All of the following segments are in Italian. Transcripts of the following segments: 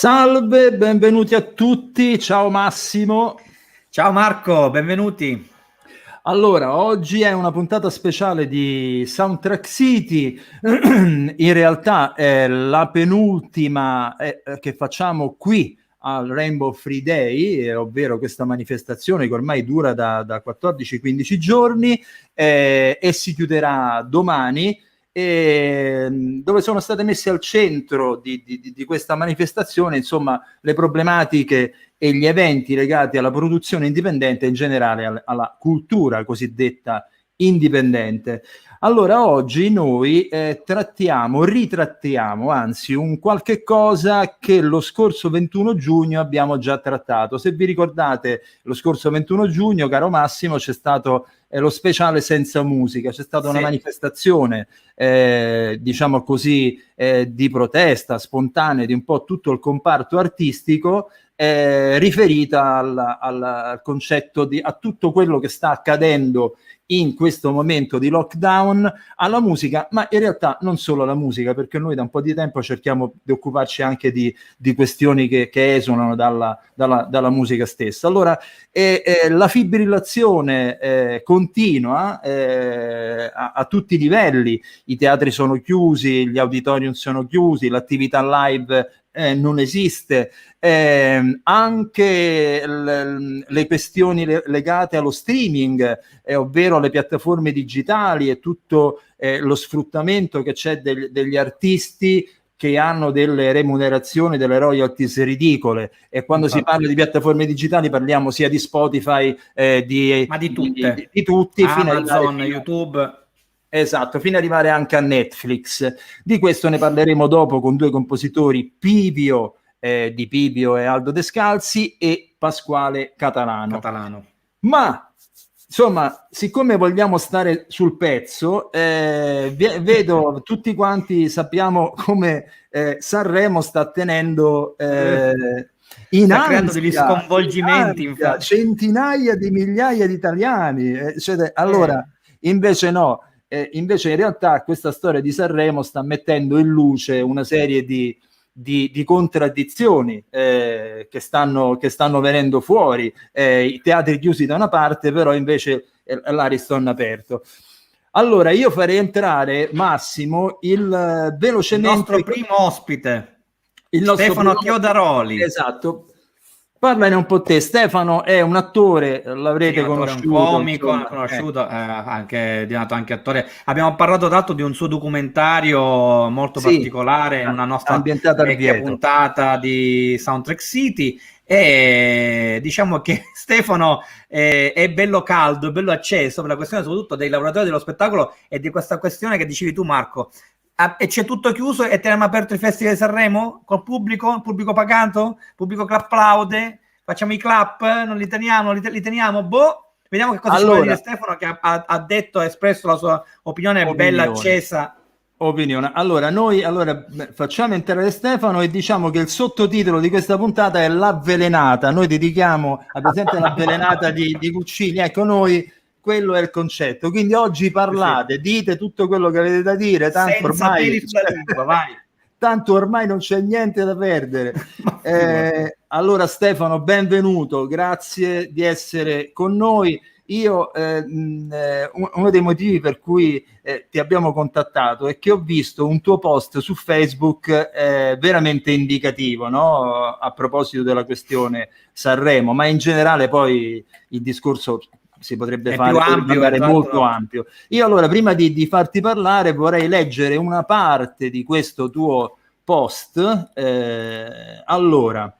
Salve, benvenuti a tutti, ciao Massimo. Ciao Marco, benvenuti. Allora, oggi è una puntata speciale di Soundtrack City, in realtà è la penultima che facciamo qui al Rainbow Free Day, ovvero questa manifestazione che ormai dura da 14-15 giorni e si chiuderà domani. Dove sono state messe al centro di questa manifestazione, insomma, le problematiche e gli eventi legati alla produzione indipendente e in generale alla cultura cosiddetta indipendente. Allora oggi noi ritrattiamo anzi un qualche cosa che lo scorso 21 giugno abbiamo già trattato. Se vi ricordate, lo scorso 21 giugno, caro Massimo, c'è stato lo speciale senza musica, c'è stata una manifestazione diciamo così di protesta spontanea di un po' tutto il comparto artistico riferita al concetto a tutto quello che sta accadendo in questo momento di lockdown, alla musica, ma in realtà non solo alla musica, perché noi da un po' di tempo cerchiamo di occuparci anche di questioni che esulano dalla musica stessa. Allora, la fibrillazione continua a tutti i livelli, i teatri sono chiusi, gli auditorium sono chiusi, l'attività live non esiste, anche le questioni legate allo streaming, ovvero le piattaforme digitali e tutto lo sfruttamento che c'è degli artisti che hanno delle remunerazioni, delle royalties ridicole, e quando si parla di piattaforme digitali parliamo sia di Spotify, ma di tutte, di tutti, Amazon, YouTube. Esatto, fino ad arrivare anche a Netflix. Di questo ne parleremo dopo con due compositori, Pivio di Pivio e Aldo Descalzi e Pasquale Catalano. Ma insomma, siccome vogliamo stare sul pezzo, vedo tutti quanti sappiamo come Sanremo sta tenendo in sta ansia, creando degli sconvolgimenti, infatti. Centinaia di migliaia di italiani. Allora, invece no. Invece in realtà questa storia di Sanremo sta mettendo in luce una serie di contraddizioni che stanno venendo fuori, i teatri chiusi da una parte, però invece l'Ariston aperto. Allora io farei entrare Massimo velocemente il nostro primo ospite, Stefano Chiodaroli. Esatto. Parlane un po' te. Stefano è un attore, l'avrete conosciuto, un comico, conosciuto, diventato anche attore. Abbiamo parlato tanto di un suo documentario molto particolare in una nostra vecchia puntata di Soundtrack City, e diciamo che Stefano è bello caldo, bello acceso per la questione soprattutto dei lavoratori dello spettacolo e di questa questione che dicevi tu, Marco. E c'è tutto chiuso e teniamo aperto i festival di Sanremo col pubblico, il pubblico pagato, il pubblico che applaude, facciamo i clap, non li teniamo, boh, vediamo che cosa ci vuole dire Stefano, che ha detto, ha espresso la sua opinione bella accesa. Allora noi facciamo entrare Stefano e diciamo che il sottotitolo di questa puntata è L'Avvelenata. Noi dedichiamo ad esempio l'Avvelenata di Guccini, ecco, noi quello è il concetto, quindi oggi parlate, dite tutto quello che avete da dire, tanto ormai, tanto ormai non c'è niente da perdere. Allora Stefano, benvenuto, grazie di essere con noi. Io uno dei motivi per cui ti abbiamo contattato è che ho visto un tuo post su Facebook veramente indicativo, no? A proposito della questione Sanremo, ma in generale poi il discorso si potrebbe fare molto ampio. Io allora, prima di farti parlare, vorrei leggere una parte di questo tuo post. Allora,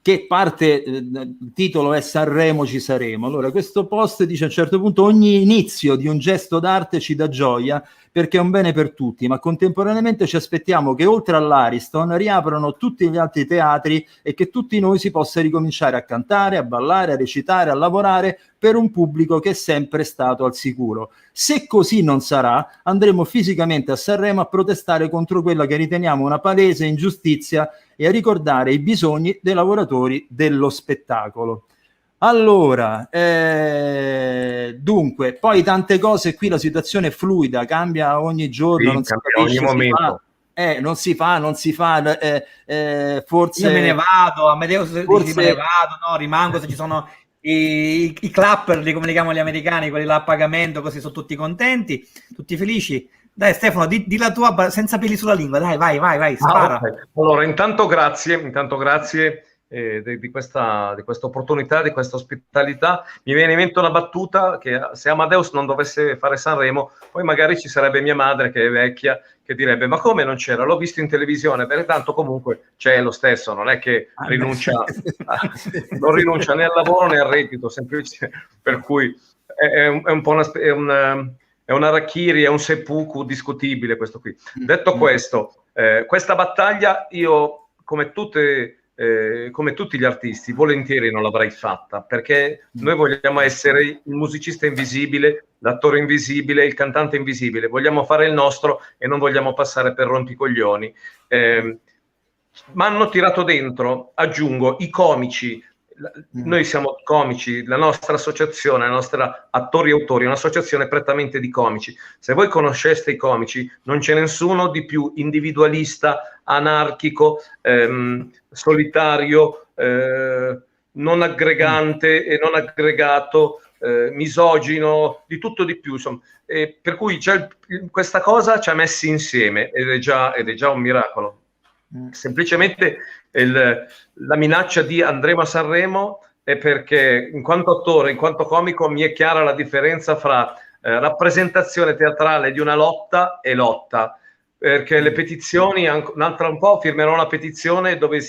che parte, il titolo è Sanremo ci saremo. Allora, questo post dice a un certo punto: ogni inizio di un gesto d'arte ci dà gioia perché è un bene per tutti, ma contemporaneamente ci aspettiamo che oltre all'Ariston riaprano tutti gli altri teatri e che tutti noi si possa ricominciare a cantare, a ballare, a recitare, a lavorare per un pubblico che è sempre stato al sicuro. Se così non sarà, andremo fisicamente a Sanremo a protestare contro quella che riteniamo una palese ingiustizia e a ricordare i bisogni dei lavoratori dello spettacolo. Allora, dunque, poi tante cose qui, la situazione è fluida, cambia ogni giorno, non si capisce, ogni momento. non si fa, forse... Io me ne vado, Amadeus forse... me ne vado, no, rimango se ci sono i clapper, come li chiamano gli americani, quelli là a pagamento, così sono tutti contenti, tutti felici. Dai Stefano, di la tua senza peli sulla lingua, dai, vai, spara. Okay. Allora, intanto grazie di questa opportunità, di questa ospitalità. Mi viene in mente una battuta, che se Amadeus non dovesse fare Sanremo, poi magari ci sarebbe mia madre, che è vecchia, che direbbe: ma come non c'era? L'ho visto in televisione. Beh, tanto comunque c'è lo stesso, non è che non rinuncia né al lavoro né al reddito, semplicemente, per cui è un po' è un harakiri, è un seppuku discutibile questo qui. Detto questo, questa battaglia io, come tutti gli artisti, volentieri non l'avrei fatta, perché noi vogliamo essere il musicista invisibile, l'attore invisibile, il cantante invisibile, vogliamo fare il nostro e non vogliamo passare per rompicoglioni. Ma hanno tirato dentro, aggiungo, i comici. Noi siamo comici, la nostra associazione, la nostra attori e autori, è un'associazione prettamente di comici. Se voi conosceste i comici, non c'è nessuno di più individualista, anarchico, solitario, non aggregante e non aggregato, misogino, di tutto di più, insomma. Per cui questa cosa ci ha messi insieme ed è già un miracolo. Semplicemente la minaccia di andremo a Sanremo è perché, in quanto attore, in quanto comico, mi è chiara la differenza fra rappresentazione teatrale di una lotta e lotta, perché le petizioni, un'altra un po', firmerò una petizione dove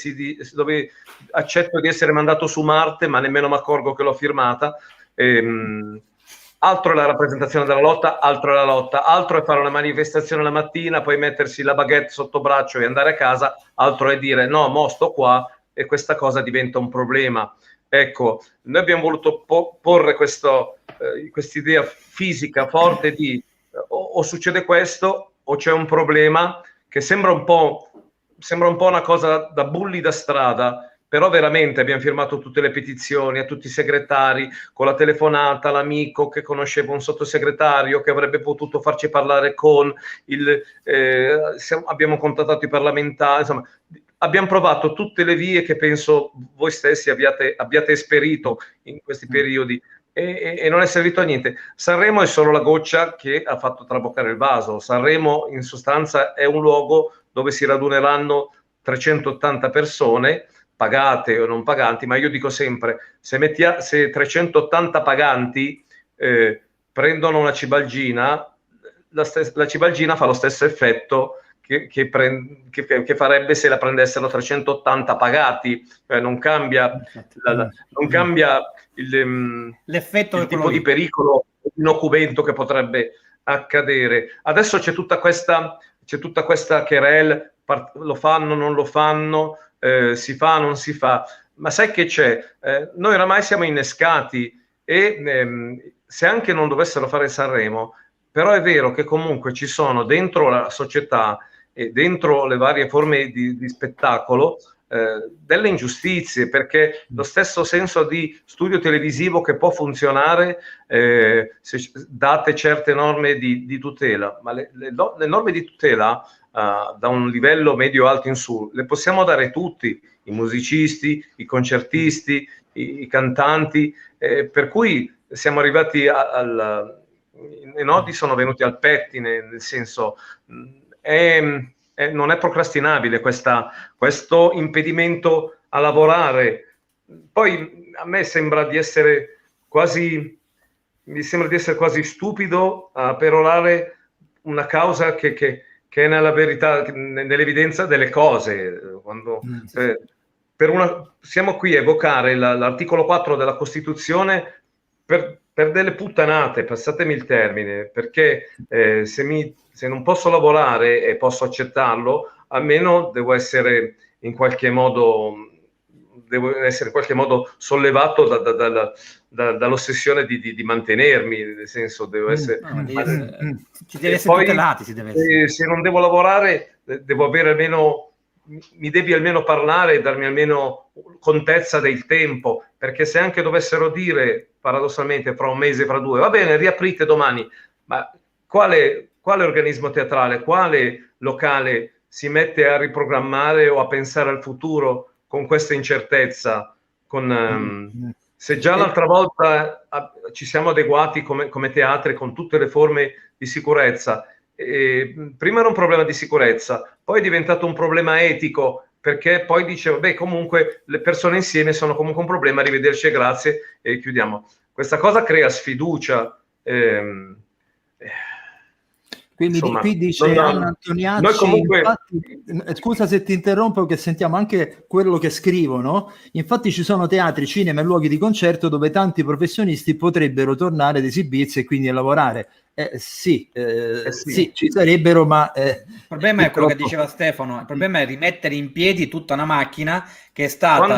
accetto di essere mandato su Marte, ma nemmeno mi accorgo che l'ho firmata. Altro è la rappresentazione della lotta, altro è la lotta, altro è fare una manifestazione la mattina, poi mettersi la baguette sotto braccio e andare a casa, altro è dire no, mo sto qua, e questa cosa diventa un problema. Ecco, noi abbiamo voluto porre quest'idea fisica forte di o succede questo o c'è un problema, che sembra un po' una cosa da bulli da strada, però veramente abbiamo firmato tutte le petizioni a tutti i segretari, con la telefonata, l'amico che conosceva un sottosegretario che avrebbe potuto farci parlare con abbiamo contattato i parlamentari, insomma, abbiamo provato tutte le vie che penso voi stessi abbiate esperito in questi periodi e non è servito a niente. Sanremo è solo la goccia che ha fatto traboccare il vaso. Sanremo in sostanza è un luogo dove si raduneranno 380 persone, pagate o non paganti, ma io dico sempre, se 380 paganti prendono una cibalgina, la cibalgina fa lo stesso effetto che farebbe se la prendessero 380 pagati, non cambia l'effetto, il tipo di pericolo inocumento che potrebbe accadere. Adesso c'è tutta questa querelle, lo fanno, non lo fanno, si fa, non si fa, ma sai che c'è? Noi oramai siamo innescati e se anche non dovessero fare Sanremo, però è vero che comunque ci sono dentro la società e dentro le varie forme di spettacolo delle ingiustizie, perché lo stesso senso di studio televisivo che può funzionare se date certe norme di tutela, ma le norme di tutela da un livello medio-alto in su le possiamo dare tutti, i musicisti, i concertisti, i cantanti, per cui siamo arrivati i nodi sono venuti al pettine, nel senso non è procrastinabile questo impedimento a lavorare. Poi a me sembra di essere quasi stupido a perorare una causa che è nella verità, nell'evidenza delle cose. Quando siamo qui a evocare l'articolo 4 della Costituzione per delle puttanate, passatemi il termine, perché se non posso lavorare e posso accettarlo, almeno devo essere in qualche modo sollevato dall'ossessione di mantenermi, nel senso devo essere... ci deve essere tutelati, si deve essere. Se non devo lavorare, devo avere almeno... mi devi almeno parlare e darmi almeno contezza del tempo, perché se anche dovessero dire paradossalmente fra un mese, fra due, va bene, riaprite domani, ma quale organismo teatrale, quale locale si mette a riprogrammare o a pensare al futuro con questa incertezza, se già l'altra volta ci siamo adeguati come teatri con tutte le forme di sicurezza, prima era un problema di sicurezza, poi è diventato un problema etico, perché poi dicevo, beh, comunque le persone insieme sono comunque un problema, arrivederci e grazie, e chiudiamo. Questa cosa crea sfiducia. Quindi insomma, qui dice Anna Antoniacci, noi comunque... infatti, scusa se ti interrompo, che sentiamo anche quello che scrivono, infatti ci sono teatri, cinema e luoghi di concerto dove tanti professionisti potrebbero tornare ad esibirsi e quindi a lavorare. Sì, ci sarebbero, ma... il problema è quello che diceva Stefano, il problema è rimettere in piedi tutta una macchina che è stata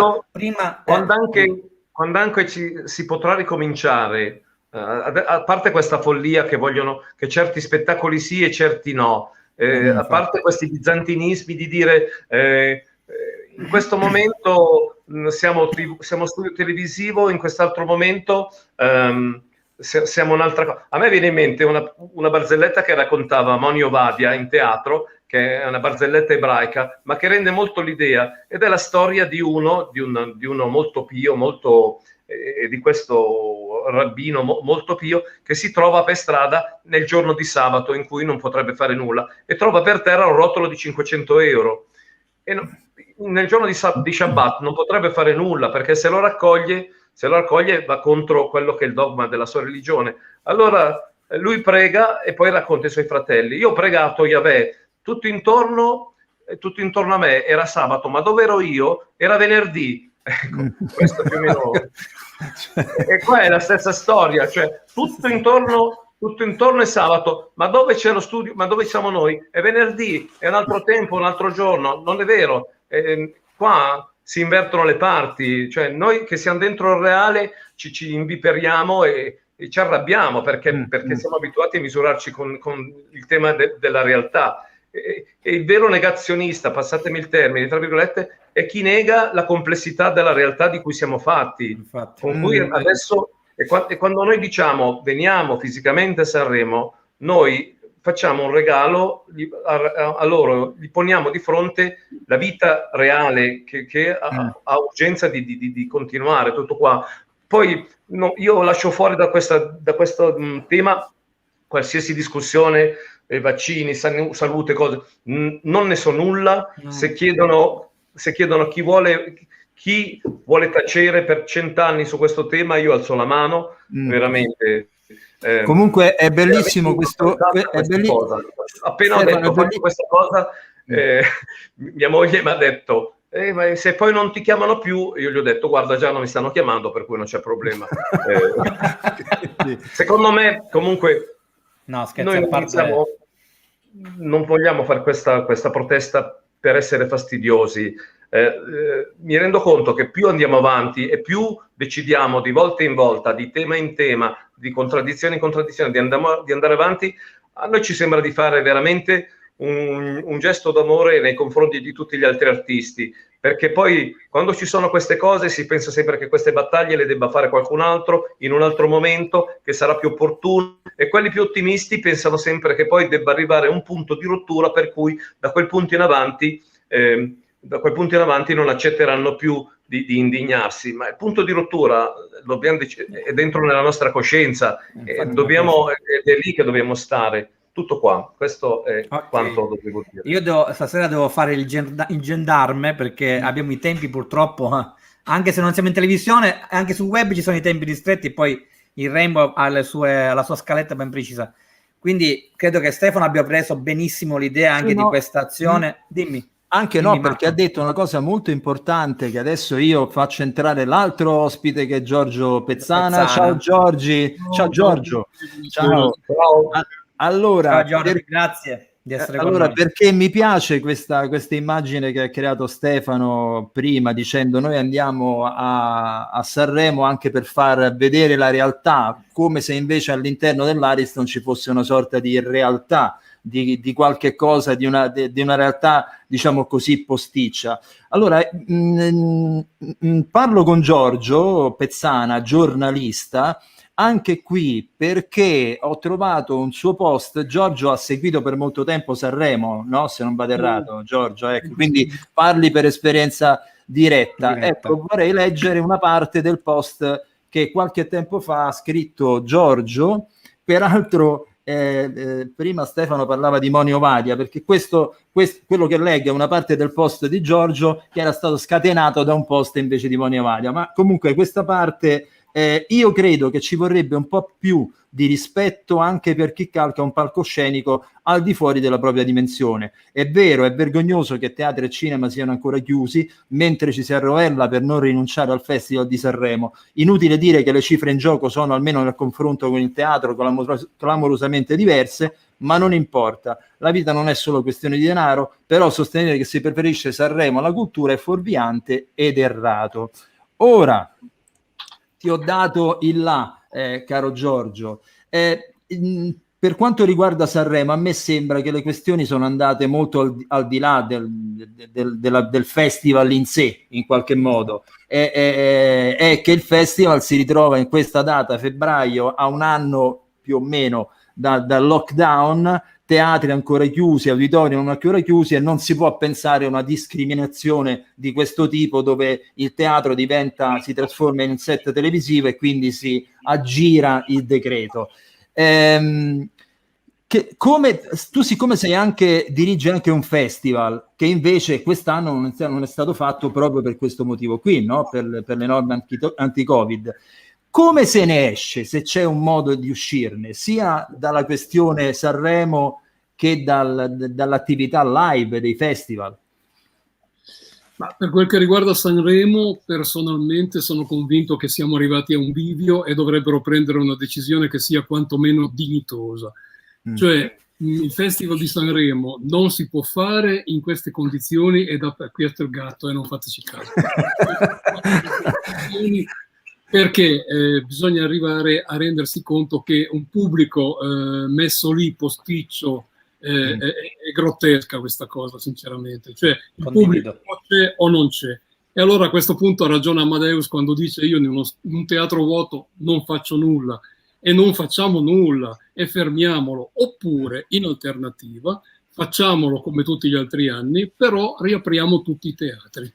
quando anche si potrà ricominciare, a parte questa follia che vogliono che certi spettacoli sì e certi no, a parte questi bizantinismi di dire in questo momento siamo studio televisivo, in quest'altro momento siamo un'altra cosa. A me viene in mente una barzelletta che raccontava Moni Ovadia in teatro, che è una barzelletta ebraica, ma che rende molto l'idea, ed è la storia di uno molto pio, di questo rabbino molto pio, che si trova per strada nel giorno di sabato in cui non potrebbe fare nulla e trova per terra un rotolo di 500 euro e nel giorno di Shabbat non potrebbe fare nulla, perché se lo raccoglie va contro quello che è il dogma della sua religione. Allora lui prega e poi racconta ai suoi fratelli: io ho pregato Yahweh, tutto intorno a me era sabato, ma dove ero io? Era venerdì. Ecco, questo più o meno. E qua è la stessa storia, cioè tutto intorno è sabato, ma dove c'è lo studio? Ma dove siamo noi? È venerdì, è un altro tempo, un altro giorno. Non è vero. Qua si invertono le parti, cioè noi che siamo dentro il reale ci inviperiamo e ci arrabbiamo perché siamo abituati a misurarci con il tema della realtà. E il vero negazionista, passatemi il termine, tra virgolette, è chi nega la complessità della realtà di cui siamo fatti. Infatti. Con cui adesso, e quando noi diciamo veniamo fisicamente a Sanremo, noi facciamo un regalo a loro, gli poniamo di fronte la vita reale che ha urgenza di continuare, tutto qua. Poi io lascio fuori da questo tema qualsiasi discussione, vaccini, salute, cose, non ne so nulla. Se chiedono chi vuole tacere per 100 anni su questo tema, io alzo la mano, veramente. Comunque è bellissimo questo. Appena ho detto faccio questa cosa, mia moglie mi ha detto: ma se poi non ti chiamano più, io gli ho detto: guarda, già non mi stanno chiamando, per cui non c'è problema. Secondo me, comunque, noi non vogliamo fare questa protesta per essere fastidiosi. Mi rendo conto che più andiamo avanti e più decidiamo di volta in volta, di tema in tema, di contraddizione in contraddizione, di andare avanti, a noi ci sembra di fare veramente un gesto d'amore nei confronti di tutti gli altri artisti, perché poi quando ci sono queste cose si pensa sempre che queste battaglie le debba fare qualcun altro in un altro momento che sarà più opportuno, e quelli più ottimisti pensano sempre che poi debba arrivare un punto di rottura per cui da quel punto in avanti non accetteranno più di indignarsi, ma il punto di rottura è dentro nella nostra coscienza, ed è lì che dobbiamo stare. Tutto qua, questo è quanto dovevo dire. Io stasera devo fare il gendarme, perché abbiamo i tempi purtroppo, anche se non siamo in televisione, anche sul web ci sono i tempi ristretti, e poi il Rainbow ha la sua scaletta ben precisa. Quindi credo che Stefano abbia preso benissimo l'idea anche di questa azione. Dimmi. Anche no, perché ha detto una cosa molto importante, che adesso io faccio entrare l'altro ospite, che è Giorgio Pezzana. Ciao Giorgi. Ciao Giorgio. Ciao. Allora, ciao Giorgio, grazie di essere con noi. Perché mi piace questa immagine che ha creato Stefano prima, dicendo: noi andiamo a Sanremo anche per far vedere la realtà, come se invece all'interno dell'Ariston ci fosse una sorta di realtà, di qualche cosa, di una realtà, diciamo così, posticcia. Allora, parlo con Giorgio Pezzana, giornalista, anche qui perché ho trovato un suo post. Giorgio ha seguito per molto tempo Sanremo, no? Se non vado errato, Giorgio, ecco, quindi parli per esperienza diretta. Ecco, vorrei leggere una parte del post che qualche tempo fa ha scritto Giorgio, peraltro prima Stefano parlava di Moni Ovadia, perché quello che leggo è una parte del post di Giorgio che era stato scatenato da un post invece di Moni Ovadia, ma comunque questa parte io credo che ci vorrebbe un po' più di rispetto anche per chi calca un palcoscenico al di fuori della propria dimensione. È vero, è vergognoso che teatri e cinema siano ancora chiusi mentre ci si arrovella per non rinunciare al Festival di Sanremo. Inutile dire che le cifre in gioco sono, almeno nel confronto con il teatro, clamorosamente diverse, ma non importa. La vita non è solo questione di denaro, però sostenere che si preferisce Sanremo alla cultura è fuorviante ed errato. Ora ti ho dato il là, caro Giorgio. Per quanto riguarda Sanremo, a me sembra che le questioni sono andate molto al di là del festival in sé, in qualche modo. È che il festival si ritrova in questa data, febbraio, a un anno più o meno dal lockdown, teatri ancora chiusi, auditori non ancora chiusi, e non si può pensare a una discriminazione di questo tipo, dove il teatro si trasforma in un set televisivo e quindi si aggira il decreto. Tu siccome dirigi anche un festival che invece quest'anno non è stato fatto proprio per questo motivo qui, no? Per le norme anti-Covid, come se ne esce, se c'è un modo di uscirne, sia dalla questione Sanremo che dall'attività live dei festival? Ma per quel che riguarda Sanremo, personalmente sono convinto che siamo arrivati a un bivio e dovrebbero prendere una decisione che sia quantomeno dignitosa. Cioè, il Festival di Sanremo non si può fare in queste condizioni, e questo è il gatto, e non fateci caso. Perché bisogna arrivare a rendersi conto che un pubblico messo lì posticcio è grottesca questa cosa, sinceramente. Cioè, il pubblico o c'è o non c'è. E allora a questo punto ha ragione Amadeus quando dice: io in un teatro vuoto non faccio nulla, e non facciamo nulla e fermiamolo. Oppure, in alternativa, facciamolo come tutti gli altri anni, però riapriamo tutti i teatri.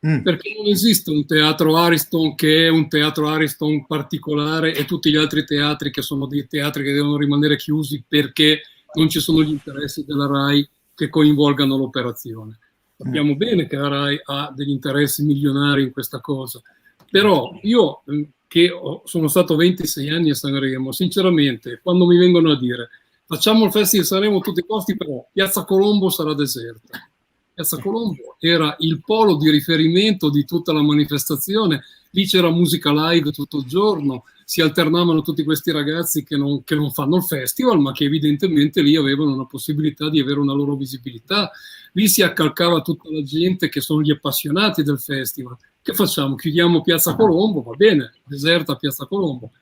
Perché non esiste un teatro Ariston che è un teatro Ariston particolare e tutti gli altri teatri che sono dei teatri che devono rimanere chiusi perché non ci sono gli interessi della RAI che coinvolgano l'operazione. Sappiamo bene che la RAI ha degli interessi milionari in questa cosa, però io che sono stato 26 anni a Sanremo, sinceramente, quando mi vengono a dire facciamo il Festival di Sanremo a tutti i costi, però Piazza Colombo sarà deserta. Piazza Colombo era il polo di riferimento di tutta la manifestazione, lì c'era musica live tutto il giorno, si alternavano tutti questi ragazzi che non fanno il festival, ma che evidentemente lì avevano una possibilità di avere una loro visibilità. Lì si accalcava tutta la gente che sono gli appassionati del festival. Che facciamo? Chiudiamo Piazza Colombo? Va bene, deserta Piazza Colombo.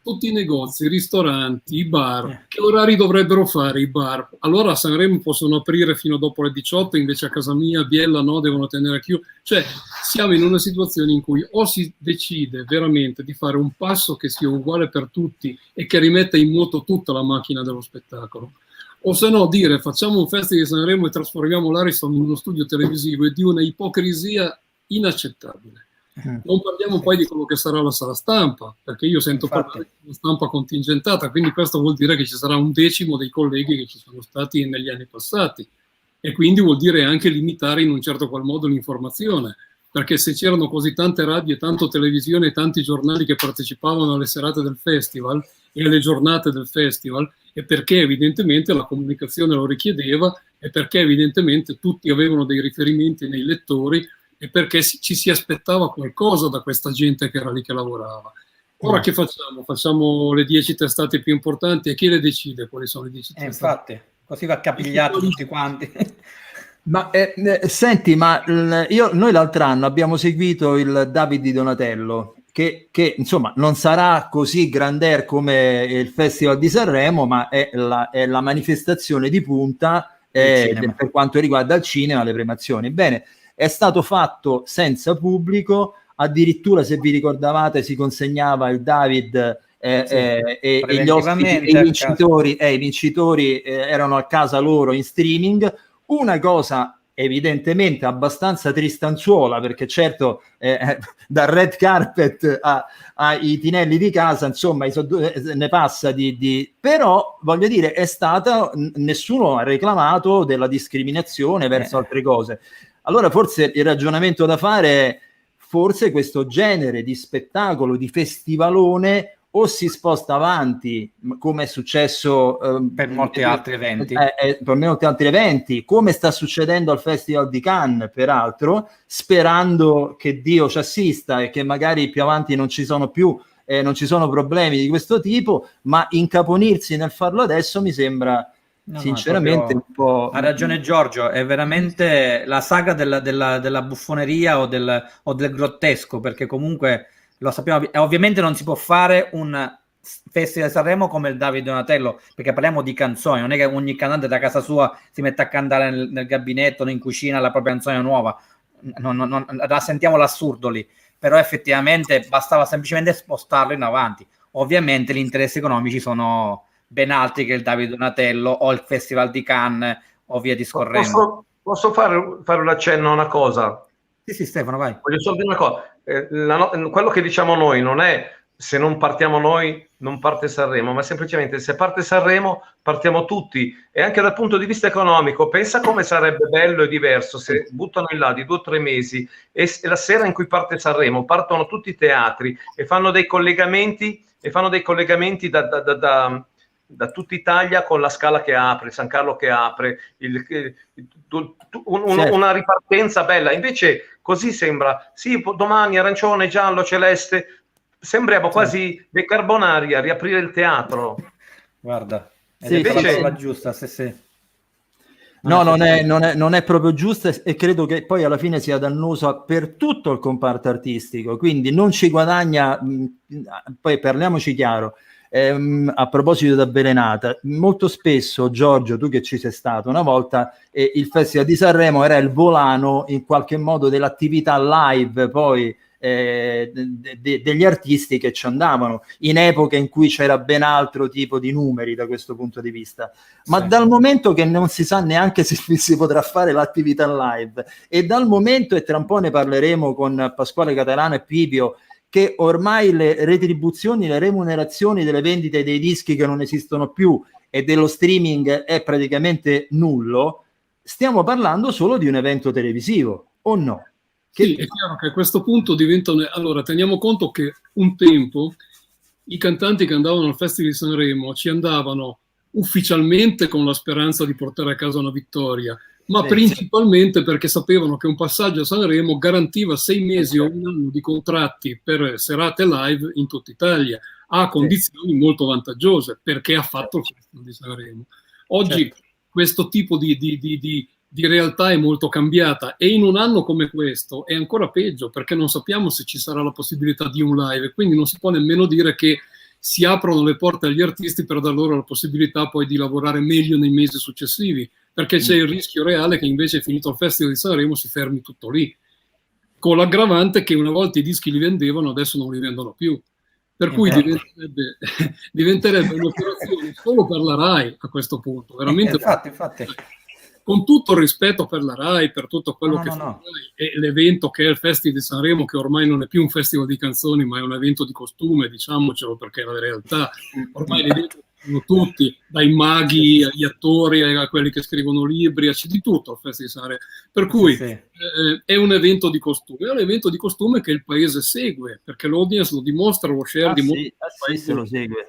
Tutti i negozi, i ristoranti, i bar, che orari dovrebbero fare i bar? Allora a Sanremo possono aprire fino a dopo le 18, invece a casa mia, Biella no, devono tenere chiuso. Cioè siamo in una situazione in cui o si decide veramente di fare un passo che sia uguale per tutti e che rimetta in moto tutta la macchina dello spettacolo, o se no dire facciamo un festival di Sanremo e trasformiamo l'Ariston in uno studio televisivo, è di una ipocrisia inaccettabile. Non parliamo poi di quello che sarà la sala stampa, perché io sento parlare di una stampa contingentata, quindi questo vuol dire che ci sarà 1/10 dei colleghi che ci sono stati negli anni passati, e quindi vuol dire anche limitare in un certo qual modo l'informazione, perché se c'erano così tante radio e tanto televisione e tanti giornali che partecipavano alle serate del festival e alle giornate del festival, è perché evidentemente la comunicazione lo richiedeva, e perché evidentemente tutti avevano dei riferimenti nei lettori, e perché ci si aspettava qualcosa da questa gente che era lì che lavorava. Ora che facciamo? Facciamo le 10 testate più importanti, e chi le decide quali sono le 10 testate? Infatti, così va capigliato tutti quanti. Ma senti, noi l'altro anno abbiamo seguito il David di Donatello, che insomma non sarà così grandeur come il Festival di Sanremo, ma è la manifestazione di punta per quanto riguarda il cinema, le premiazioni. Bene, è stato fatto senza pubblico, addirittura, se vi ricordavate, si consegnava il David e gli ospiti e i vincitori erano a casa loro in streaming. Una cosa evidentemente abbastanza tristanzuola, perché certo dal red carpet ai tinelli di casa, insomma, ne passa però voglio dire, è stata, nessuno ha reclamato della discriminazione verso altre cose. Allora forse il ragionamento da fare è, forse questo genere di spettacolo, di festivalone, o si sposta avanti, come è successo per molti altri eventi, per molti altri eventi, come sta succedendo al Festival di Cannes, peraltro, sperando che Dio ci assista e che magari più avanti non ci sono problemi di questo tipo, ma incaponirsi nel farlo adesso mi sembra sinceramente un po'... Ha ragione Giorgio, è veramente la saga della buffoneria o del grottesco, perché comunque lo sappiamo, ovviamente non si può fare un Festival di Sanremo come il David Donatello, perché parliamo di canzoni, non è che ogni cantante da casa sua si mette a cantare nel gabinetto o in cucina la propria canzone nuova, la sentiamo l'assurdo lì, però effettivamente bastava semplicemente spostarlo in avanti. Ovviamente gli interessi economici sono ben altri che il David Donatello o il Festival di Cannes o via discorrendo. Posso fare un accenno a una cosa? Sì, Stefano, vai. Voglio solo dire una cosa. Quello che diciamo noi non è se non partiamo noi non parte Sanremo, ma semplicemente se parte Sanremo partiamo tutti. E anche dal punto di vista economico, pensa come sarebbe bello e diverso se buttano in là di 2 o 3 mesi e la sera in cui parte Sanremo partono tutti i teatri e fanno dei collegamenti da tutta Italia con la Scala che apre, San Carlo che apre, una ripartenza bella. Invece così sembra, sì, domani arancione, giallo, celeste, sembriamo quasi dei Carbonari a riaprire il teatro. Guarda, invece la giusta, sì. No, non è proprio giusta, e credo che poi alla fine sia dannosa per tutto il comparto artistico, quindi non ci guadagna. Poi parliamoci chiaro. A proposito di Avvelenata, molto spesso, Giorgio, tu che ci sei stato una volta, il Festival di Sanremo era il volano in qualche modo dell'attività live poi degli artisti che ci andavano in epoche in cui c'era ben altro tipo di numeri da questo punto di vista, ma dal momento che non si sa neanche se si potrà fare l'attività live, e dal momento, e tra un po' ne parleremo con Pasquale Catalano e Pipio, che ormai le retribuzioni, le remunerazioni delle vendite dei dischi che non esistono più e dello streaming è praticamente nullo, stiamo parlando solo di un evento televisivo, o no? Sì, è chiaro che a questo punto diventano... Allora, teniamo conto che un tempo i cantanti che andavano al Festival di Sanremo ci andavano ufficialmente con la speranza di portare a casa una vittoria, ma principalmente perché sapevano che un passaggio a Sanremo garantiva 6 mesi o un anno di contratti per serate live in tutta Italia, a condizioni molto vantaggiose, perché ha fatto il Festival di Sanremo. Oggi questo tipo di realtà è molto cambiata, e in un anno come questo è ancora peggio, perché non sappiamo se ci sarà la possibilità di un live, quindi non si può nemmeno dire che si aprono le porte agli artisti per dar loro la possibilità poi di lavorare meglio nei mesi successivi, perché c'è il rischio reale che invece, finito il Festival di Sanremo, si fermi tutto lì, con l'aggravante che una volta i dischi li vendevano, adesso non li vendono più, per cui diventerebbe un'operazione solo per la RAI a questo punto, veramente. Infatti. Con tutto il rispetto per la RAI, per tutto quello che fa la RAI, e l'evento che è il Festival di Sanremo, che ormai non è più un festival di canzoni, ma è un evento di costume, diciamocelo, perché è la realtà. Ormai le eventi sono tutti, dai maghi agli attori, a quelli che scrivono libri, c'è di tutto al Festival di Sanremo. Per cui è un evento di costume, è un evento di costume che il paese segue, perché l'audience lo dimostra, lo share dimostra. Il paese lo segue.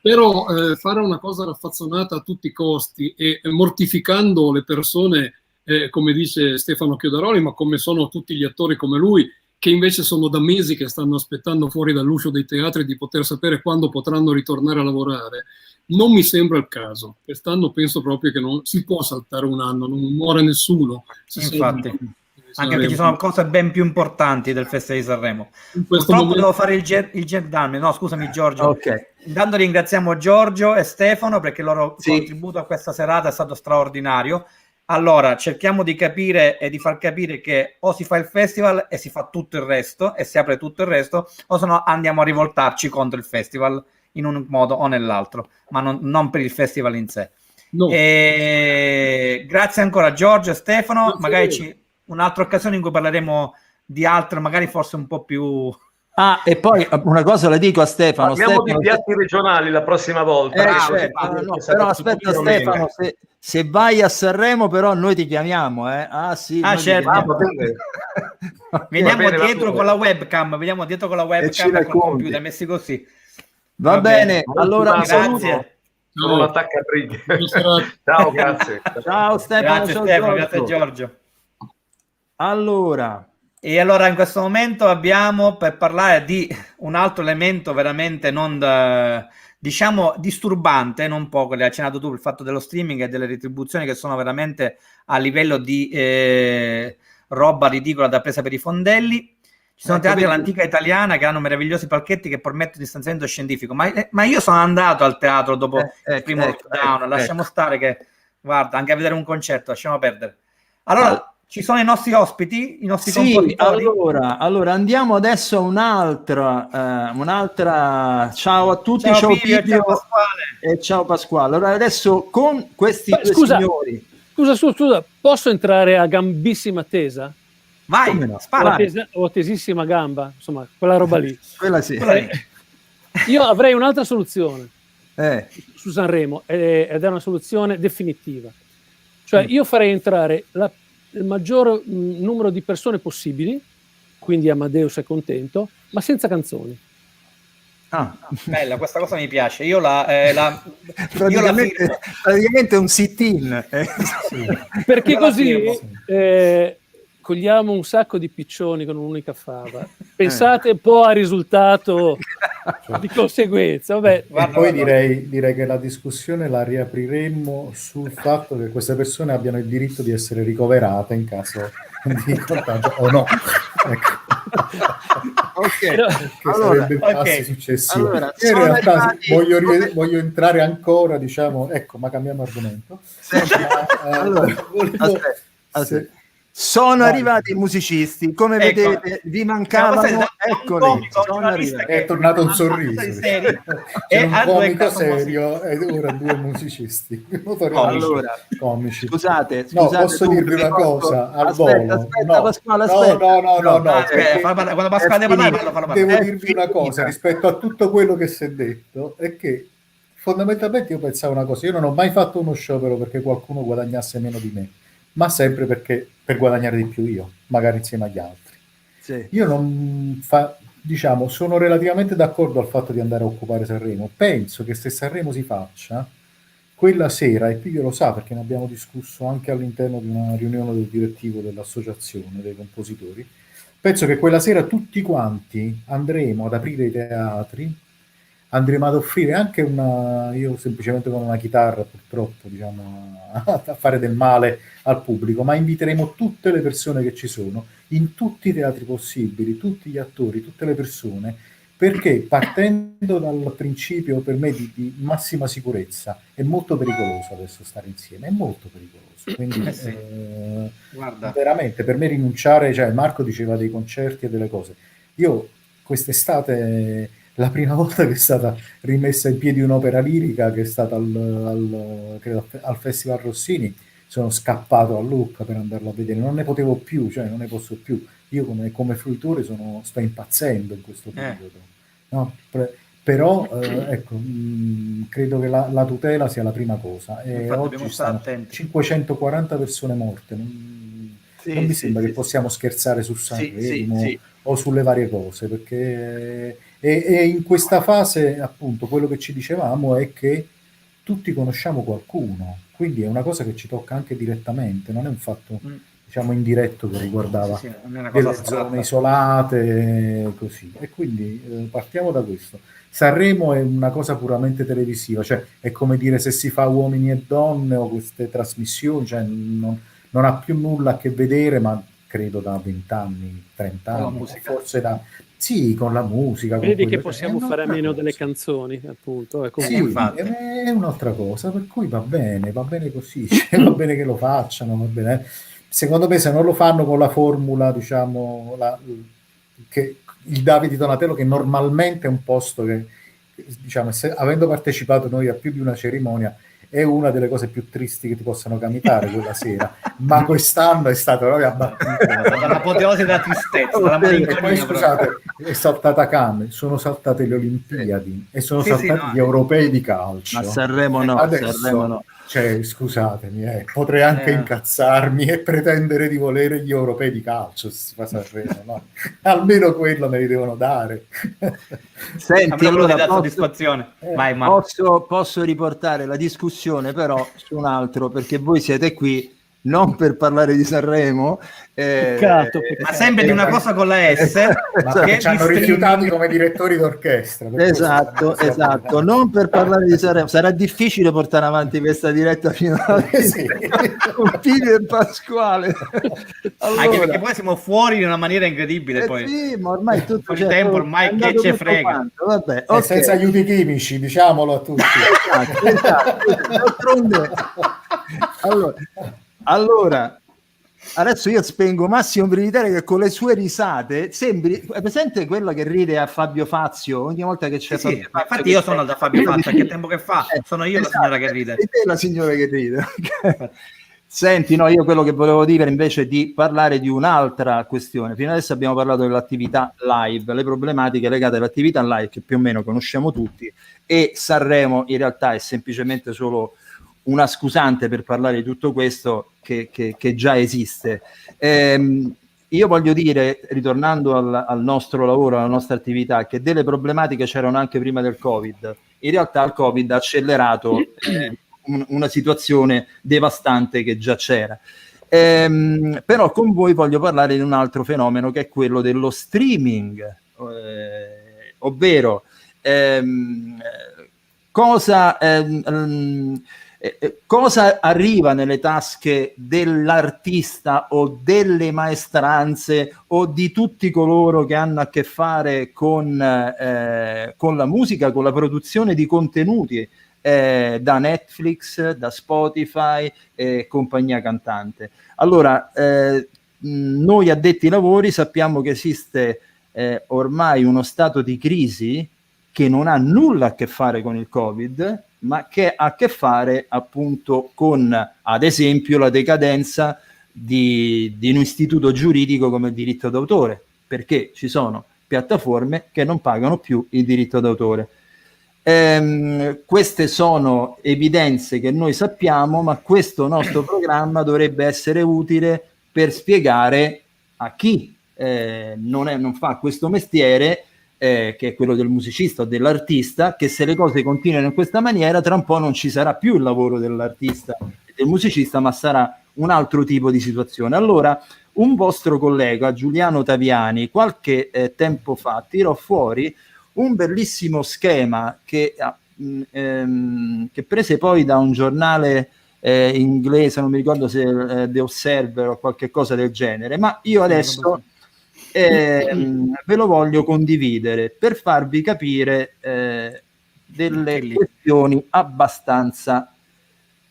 Però fare una cosa raffazzonata a tutti i costi e mortificando le persone, come dice Stefano Chiodaroli, ma come sono tutti gli attori come lui, che invece sono da mesi che stanno aspettando fuori dall'uscio dei teatri di poter sapere quando potranno ritornare a lavorare, non mi sembra il caso. Quest'anno penso proprio che non si può saltare un anno, non muore nessuno. Infatti. Anche perché ci sono cose ben più importanti del Festival di Sanremo. Purtroppo devo fare il jet down. No, scusami Giorgio. Intanto ringraziamo Giorgio e Stefano perché il loro contributo a questa serata è stato straordinario. allora cerchiamo di capire e di far capire che o si fa il festival e si fa tutto il resto e si apre tutto il resto, o se no andiamo a rivoltarci contro il festival in un modo o nell'altro, ma non per il festival in sé. No. Grazie ancora Giorgio e Stefano, magari un'altra occasione in cui parleremo di altro, magari forse un po' più... Ah, e poi una cosa la dico a Stefano. Parliamo di piatti regionali la prossima volta. Però aspetta Stefano, se vai a Sanremo però noi ti chiamiamo. Ah sì. Certo. Veniamo dietro con la webcam, al computer, messi così. Va bene, allora grazie. Sono un attacco a brighe. Ciao, grazie. Ciao Stefano. Grazie Stefano, grazie Giorgio. Allora in questo momento abbiamo per parlare di un altro elemento veramente non diciamo disturbante, non poco, l'hai accennato tu, il fatto dello streaming e delle retribuzioni che sono veramente a livello di roba ridicola da presa per i fondelli. Ci sono teatri all'antica italiana che hanno meravigliosi palchetti che permettono distanziamento scientifico, ma io sono andato al teatro dopo il primo lockdown, lasciamo stare che, guarda, anche a vedere un concerto, lasciamo perdere. Allora, ci sono i nostri ospiti, i nostri compositori? Allora andiamo adesso a un'altra. Ciao a tutti, ciao Pipio, ciao Pasquale. E ciao Pasquale. Allora adesso con questi due signori. Scusa, posso entrare a gambissima tesa? Vai, no? O tesissima gamba, insomma, quella roba lì. Quella sì. Io avrei un'altra soluzione su Sanremo ed è una soluzione definitiva. Cioè io farei entrare il maggior numero di persone possibili, quindi Amadeus è contento, ma senza canzoni. Bella, questa cosa mi piace. Praticamente un sit-in. Perché così cogliamo un sacco di piccioni con un'unica fava. Pensate un po' al risultato di conseguenza. Vabbè. Poi direi che la discussione la riapriremmo sul fatto che queste persone abbiano il diritto di essere ricoverate in caso di contagio o no. Sarebbe il passo successivo. Allora, in realtà voglio entrare ancora, ma cambiamo argomento. Sono arrivati i musicisti, come vedete, vi mancavano, eccoli, è tornato un sorriso. C'è un comico serio ed ora due musicisti comici. Scusate, posso dirvi una cosa al volo? Pasquale, no. Quando Pasquale parla. Devo dirvi una cosa rispetto a tutto quello che si è detto, è che fondamentalmente io pensavo una cosa: io non ho mai fatto uno sciopero perché qualcuno guadagnasse meno di me, ma sempre perché per guadagnare di più io, magari insieme agli altri. Sì. Io sono relativamente d'accordo al fatto di andare a occupare Sanremo. Penso che se Sanremo si faccia quella sera, e Pipio lo sa perché ne abbiamo discusso anche all'interno di una riunione del direttivo dell'associazione dei compositori, penso che quella sera tutti quanti andremo ad aprire i teatri, andremo ad offrire anche io semplicemente con una chitarra purtroppo a fare del male al pubblico, ma inviteremo tutte le persone che ci sono in tutti i teatri possibili, tutti gli attori, tutte le persone, perché partendo dal principio per me di massima sicurezza è molto pericoloso adesso stare insieme, è molto pericoloso, quindi Guarda, veramente per me rinunciare, Marco diceva dei concerti e delle cose, io quest'estate la prima volta che è stata rimessa in piedi un'opera lirica, che è stata al Festival Rossini, sono scappato a Lucca per andarla a vedere, non ne potevo più, non ne posso più. Io come fruitore sto impazzendo in questo periodo. No? Però credo che la tutela sia la prima cosa. E oggi stanno 540 persone morte. Non mi sembra che possiamo scherzare su Sanremo o sulle varie cose, perché e in questa fase appunto quello che ci dicevamo è che tutti conosciamo qualcuno, quindi è una cosa che ci tocca anche direttamente, non è un fatto indiretto che riguardava delle zone isolate così, e quindi partiamo da questo. Sanremo è una cosa puramente televisiva, è come dire se si fa Uomini e Donne o queste trasmissioni, non ha più nulla a che vedere, ma credo da 20 anni, 30 anni, forse sì, con la musica. Vedi che possiamo fare a meno delle canzoni, appunto. Sì, è un'altra cosa, per cui va bene così, va bene che lo facciano, va bene. Secondo me se non lo fanno con la formula, diciamo, che il Davide Donatello, che normalmente è un posto che, diciamo, avendo partecipato noi a più di una cerimonia, è una delle cose più tristi che ti possano capitare quella sera, ma quest'anno è stato proprio abbattuto l'apoteosi della tristezza, della malinconia. Poi, scusate, è saltata Cannes, sono saltate le Olimpiadi e sono saltati gli europei di calcio. Ma Sanremo no, adesso, Sanremo no. Cioè, scusatemi, potrei anche incazzarmi e pretendere di volere gli europei di calcio se si fa Sanremo, no? Almeno quello me li devono dare. Senti, allora soddisfazione. Vai, posso riportare la discussione però su un altro, perché voi siete qui non per parlare di Sanremo, ma sempre di una cosa con la S, che ci hanno rifiutati come direttori d'orchestra. Esatto, non per parlare di Sanremo. Sarà difficile portare avanti questa diretta fino a con Pino e Pasquale. Allora, anche perché poi siamo fuori in una maniera incredibile. Poi sì, ma ormai tutto il tempo ormai che ce frega. Vabbè, senza aiuti chimici, diciamolo a tutti. Allora, adesso io spengo Massimo Militare che con le sue risate sembri, è presente quella che ride a Fabio Fazio ogni volta che c'è Fabio Fazio, infatti io sono da Fabio Fazio, che tempo che fa? Sono io la signora che ride. Sei te la signora che ride. Senti, no, io quello che volevo dire invece è di parlare di un'altra questione. Fino adesso abbiamo parlato dell'attività live, le problematiche legate all'attività live che più o meno conosciamo tutti, e Sanremo in realtà è semplicemente solo una scusante per parlare di tutto questo che già esiste. Io voglio dire, ritornando al nostro lavoro, alla nostra attività, che delle problematiche c'erano anche prima del Covid. In realtà il Covid ha accelerato una situazione devastante che già c'era. Però con voi voglio parlare di un altro fenomeno, che è quello dello streaming, ovvero cosa arriva nelle tasche dell'artista o delle maestranze o di tutti coloro che hanno a che fare con la musica, con la produzione di contenuti, da Netflix, da Spotify e compagnia cantante. Allora, noi addetti ai lavori sappiamo che esiste ormai uno stato di crisi che non ha nulla a che fare con il Covid, ma che ha a che fare appunto con, ad esempio, la decadenza di un istituto giuridico come il diritto d'autore, perché ci sono piattaforme che non pagano più il diritto d'autore. Queste sono evidenze che noi sappiamo, ma questo nostro programma dovrebbe essere utile per spiegare a chi non fa questo mestiere, che è quello del musicista o dell'artista, che se le cose continuano in questa maniera, tra un po' non ci sarà più il lavoro dell'artista e del musicista, ma sarà un altro tipo di situazione. Allora, un vostro collega, Giuliano Taviani, qualche tempo fa tirò fuori un bellissimo schema che prese poi da un giornale inglese, non mi ricordo se The Observer o qualche cosa del genere, ma io adesso ve lo voglio condividere per farvi capire delle questioni abbastanza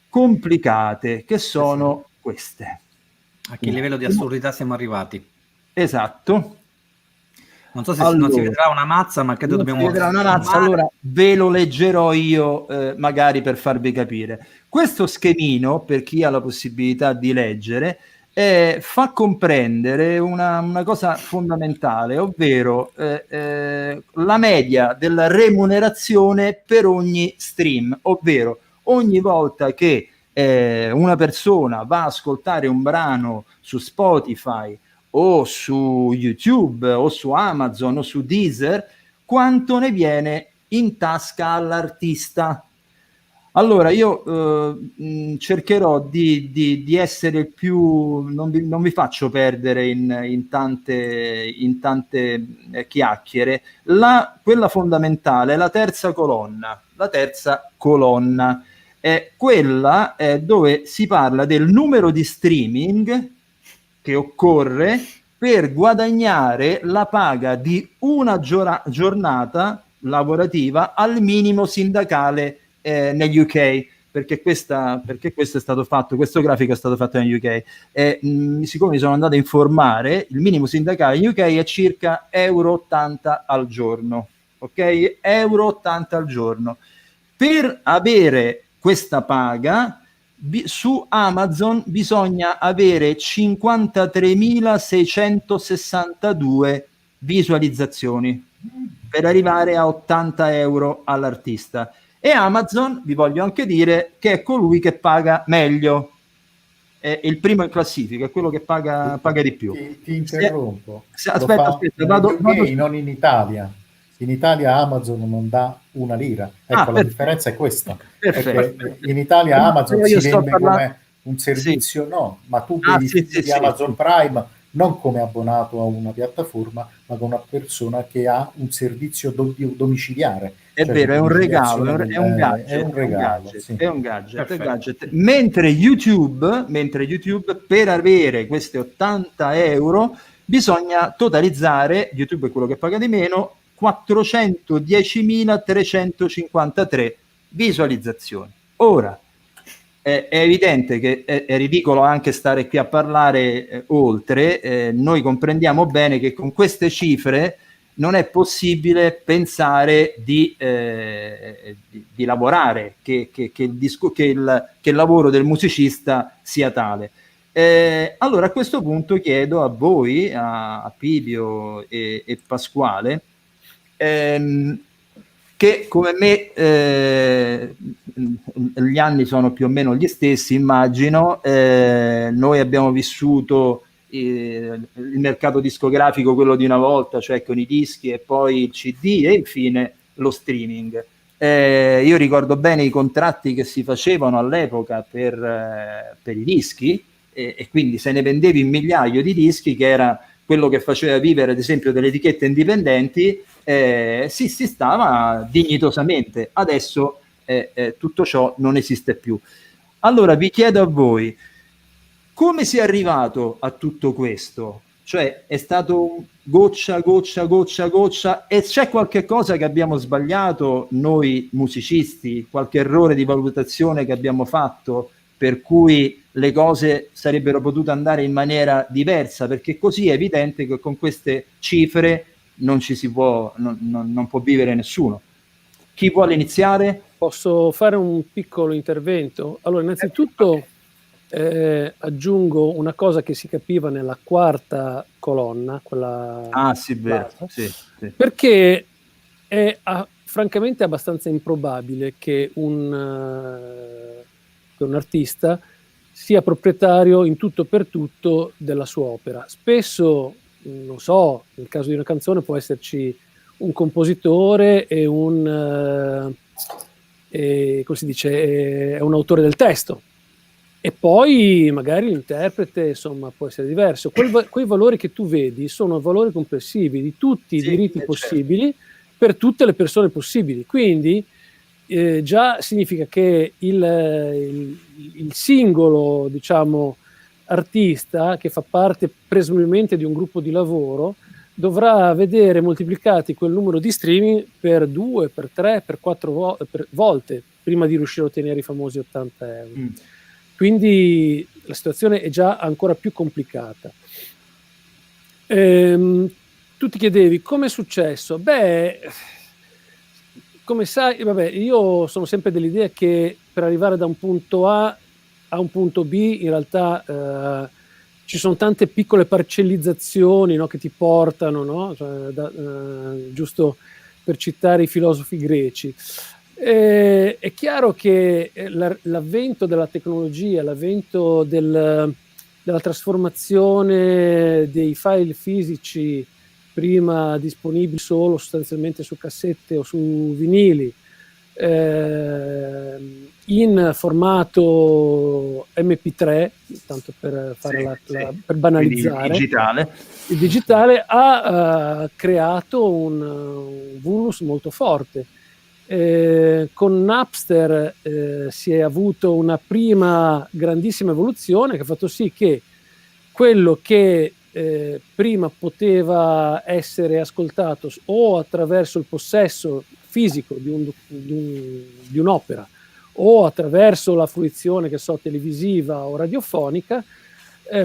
complicate, che sono queste. A che livello di assurdità siamo arrivati? Esatto. Non so se non si vedrà una mazza, ma credo dobbiamo... Si vedrà una mazza, allora ve lo leggerò io magari per farvi capire. Questo schemino, per chi ha la possibilità di leggere, fa comprendere una cosa fondamentale, ovvero la media della remunerazione per ogni stream, ovvero ogni volta che una persona va a ascoltare un brano su Spotify o su YouTube o su Amazon o su Deezer, quanto ne viene in tasca all'artista. Allora io cercherò di essere il più, non vi faccio perdere in tante chiacchiere. Quella fondamentale è la terza colonna. La terza colonna è quella dove si parla del numero di streaming che occorre per guadagnare la paga di una giornata lavorativa al minimo sindacale negli UK, perché questo è stato fatto, questo grafico è stato fatto negli UK. Siccome mi sono andato a informare, il minimo sindacale in UK è circa €80 al giorno, ok? €80 al giorno. Per avere questa paga su Amazon bisogna avere 53.662 visualizzazioni per arrivare a €80 all'artista. E Amazon, vi voglio anche dire, che è colui che paga meglio, è il primo in classifica, è quello che paga di più. Ti interrompo. Aspetta, vado non in Italia. In Italia Amazon non dà una lira. Ecco, la differenza è questa. In Italia Amazon si vende come un servizio, no, ma tu benefici Amazon Prime non come abbonato a una piattaforma, ma come una persona che ha un servizio domiciliare. È vero, è un regalo, è un gadget. Mentre YouTube, per avere questi €80 bisogna totalizzare, YouTube è quello che paga di meno, 410.353 visualizzazioni. Ora, è evidente che è ridicolo anche stare qui a parlare oltre, noi comprendiamo bene che con queste cifre non è possibile pensare di lavorare, che il lavoro del musicista sia tale. Allora a questo punto chiedo a voi, a Pibio e Pasquale, che come me gli anni sono più o meno gli stessi, immagino. Noi abbiamo vissuto il mercato discografico, quello di una volta, cioè con i dischi e poi il CD e infine lo streaming. Io ricordo bene i contratti che si facevano all'epoca per i dischi, e quindi se ne vendevi un migliaio di dischi, che era quello che faceva vivere ad esempio delle etichette indipendenti, si stava dignitosamente. Adesso tutto ciò non esiste più. Allora vi chiedo a voi, come si è arrivato a tutto questo? Cioè è stato goccia, e c'è qualche cosa che abbiamo sbagliato noi musicisti, qualche errore di valutazione che abbiamo fatto, per cui le cose sarebbero potute andare in maniera diversa, perché così è evidente che con queste cifre non può vivere nessuno. Chi vuole iniziare? Posso fare un piccolo intervento? Allora, innanzitutto aggiungo una cosa che si capiva nella quarta colonna, quella vero. Sì. Perché è francamente abbastanza improbabile che un artista sia proprietario in tutto per tutto della sua opera. Spesso, non so, nel caso di una canzone può esserci un compositore e come si dice, è un autore del testo, e poi magari l'interprete, insomma, può essere diverso. Quei valori che tu vedi sono valori complessivi di tutti i diritti possibili, per tutte le persone possibili. Quindi già significa che il singolo, diciamo, artista che fa parte presumibilmente di un gruppo di lavoro dovrà vedere moltiplicati quel numero di streaming per 2, per 3, per 4 volte prima di riuscire a ottenere i famosi €80. Quindi la situazione è già ancora più complicata. Tu ti chiedevi come è successo? Beh, come sai, io sono sempre dell'idea che per arrivare da un punto A a un punto B in realtà ci sono tante piccole parcellizzazioni, no, che ti portano, no? Giusto per citare i filosofi greci. È chiaro che l'avvento della tecnologia, l'avvento della trasformazione dei file fisici prima disponibili solo sostanzialmente su cassette o su vinili, in formato MP3, tanto per fare per banalizzare, il digitale ha creato un vulnus molto forte. Con Napster si è avuto una prima grandissima evoluzione che ha fatto sì che quello che prima poteva essere ascoltato o attraverso il possesso fisico di un'opera o attraverso la fruizione, che so, televisiva o radiofonica,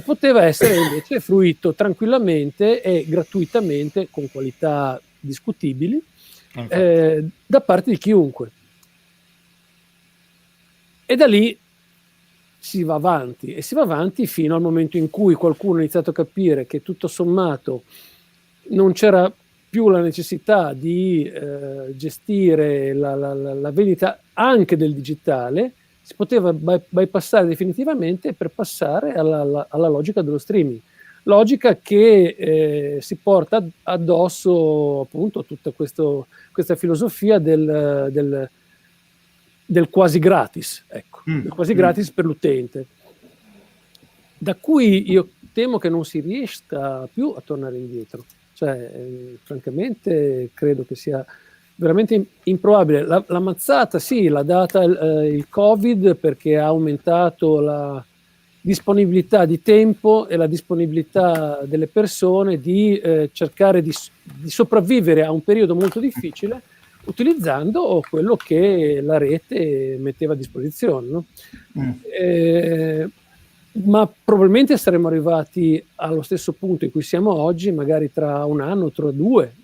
poteva essere invece fruito tranquillamente e gratuitamente, con qualità discutibili, da parte di chiunque. E da lì si va avanti fino al momento in cui qualcuno ha iniziato a capire che tutto sommato non c'era più la necessità di gestire la vendita anche del digitale, si poteva bypassare definitivamente per passare alla logica dello streaming, logica che si porta addosso appunto tutta questa filosofia del quasi gratis, ecco, del quasi gratis per l'utente, da cui io temo che non si riesca più a tornare indietro. Cioè, francamente, credo che sia veramente improbabile. La mazzata, sì, l'ha data il Covid, perché ha aumentato la disponibilità di tempo e la disponibilità delle persone di cercare di sopravvivere a un periodo molto difficile, utilizzando quello che la rete metteva a disposizione, no? Ma probabilmente saremmo arrivati allo stesso punto in cui siamo oggi, magari tra un anno, tra due.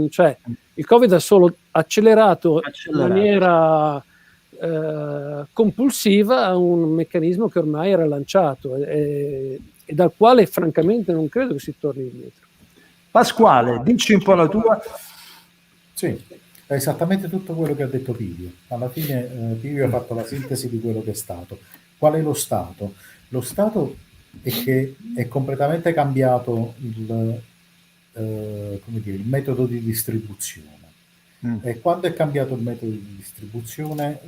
Cioè, il Covid ha solo accelerato in maniera compulsiva un meccanismo che ormai era lanciato e dal quale francamente non credo che si torni indietro. Pasquale, dici un po' la tua. Sì, è esattamente tutto quello che ha detto Pivio. Alla fine Pivio ha fatto la sintesi di quello che è stato. Qual è lo Stato? Lo Stato è che è completamente cambiato il metodo di distribuzione. E quando è cambiato il metodo di distribuzione,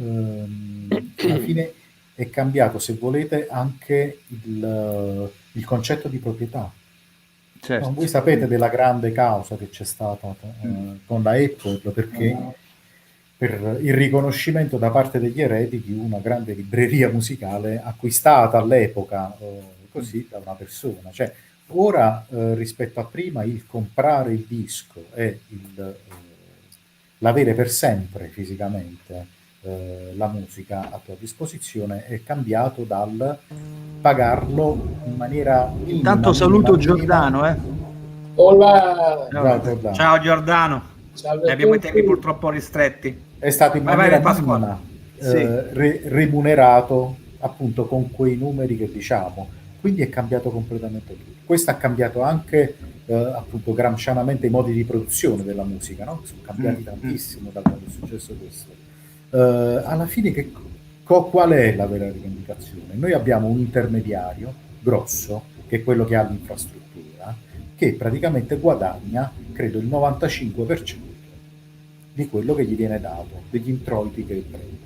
alla fine è cambiato, se volete, anche il concetto di proprietà. Certo. Voi sapete della grande causa che c'è stata con la Apple, perché per il riconoscimento da parte degli eredi di una grande libreria musicale acquistata all'epoca così da una persona. Cioè, ora rispetto a prima, il comprare il disco e l'avere per sempre fisicamente la musica a tua disposizione è cambiato dal pagarlo in maniera minima. Intanto saluto Giordano. Hola. Ciao Giordano. Abbiamo i tempi purtroppo ristretti. È stato in maniera minima remunerato appunto con quei numeri che diciamo, quindi è cambiato completamente tutto. Questo ha cambiato anche appunto gramscianamente i modi di produzione della musica, no? Sono cambiati tantissimo da quando è successo questo. Alla fine qual è la vera rivendicazione? Noi abbiamo un intermediario grosso, che è quello che ha l'infrastruttura, che praticamente guadagna, credo, il 95% di quello che gli viene dato, degli introiti che prende.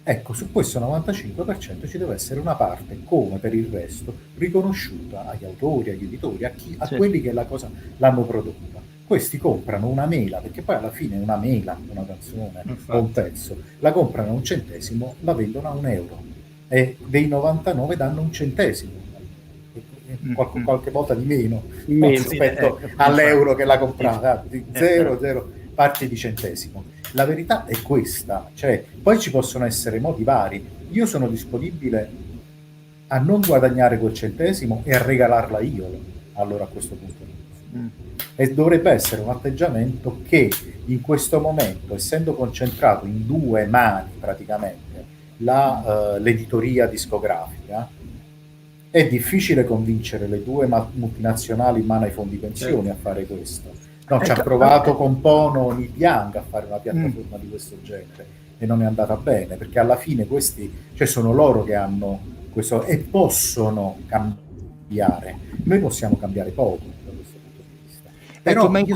Ecco, su questo 95% ci deve essere una parte, come per il resto, riconosciuta agli autori, agli editori, a quelli che la cosa l'hanno prodotta. Questi comprano una mela, perché poi alla fine una mela, una canzone o un pezzo, la comprano a 1 centesimo, la vendono a €1 e dei 99 danno 1 centesimo, qualche volta di meno rispetto all'euro che la comprava, di 0 parti di centesimo. La verità è questa, cioè poi ci possono essere modi vari. Io sono disponibile a non guadagnare quel centesimo e a regalarla io, allora a questo punto. E dovrebbe essere un atteggiamento che in questo momento, essendo concentrato in 2 mani praticamente l'editoria discografica, è difficile convincere le 2 multinazionali in mano ai fondi pensioni a fare questo. No, ci ha provato con Pono Neil Young a fare una piattaforma di questo genere e non è andata bene, perché alla fine questi, cioè sono loro che hanno questo e possono cambiare. Noi possiamo cambiare poco da questo punto di vista. Però ma in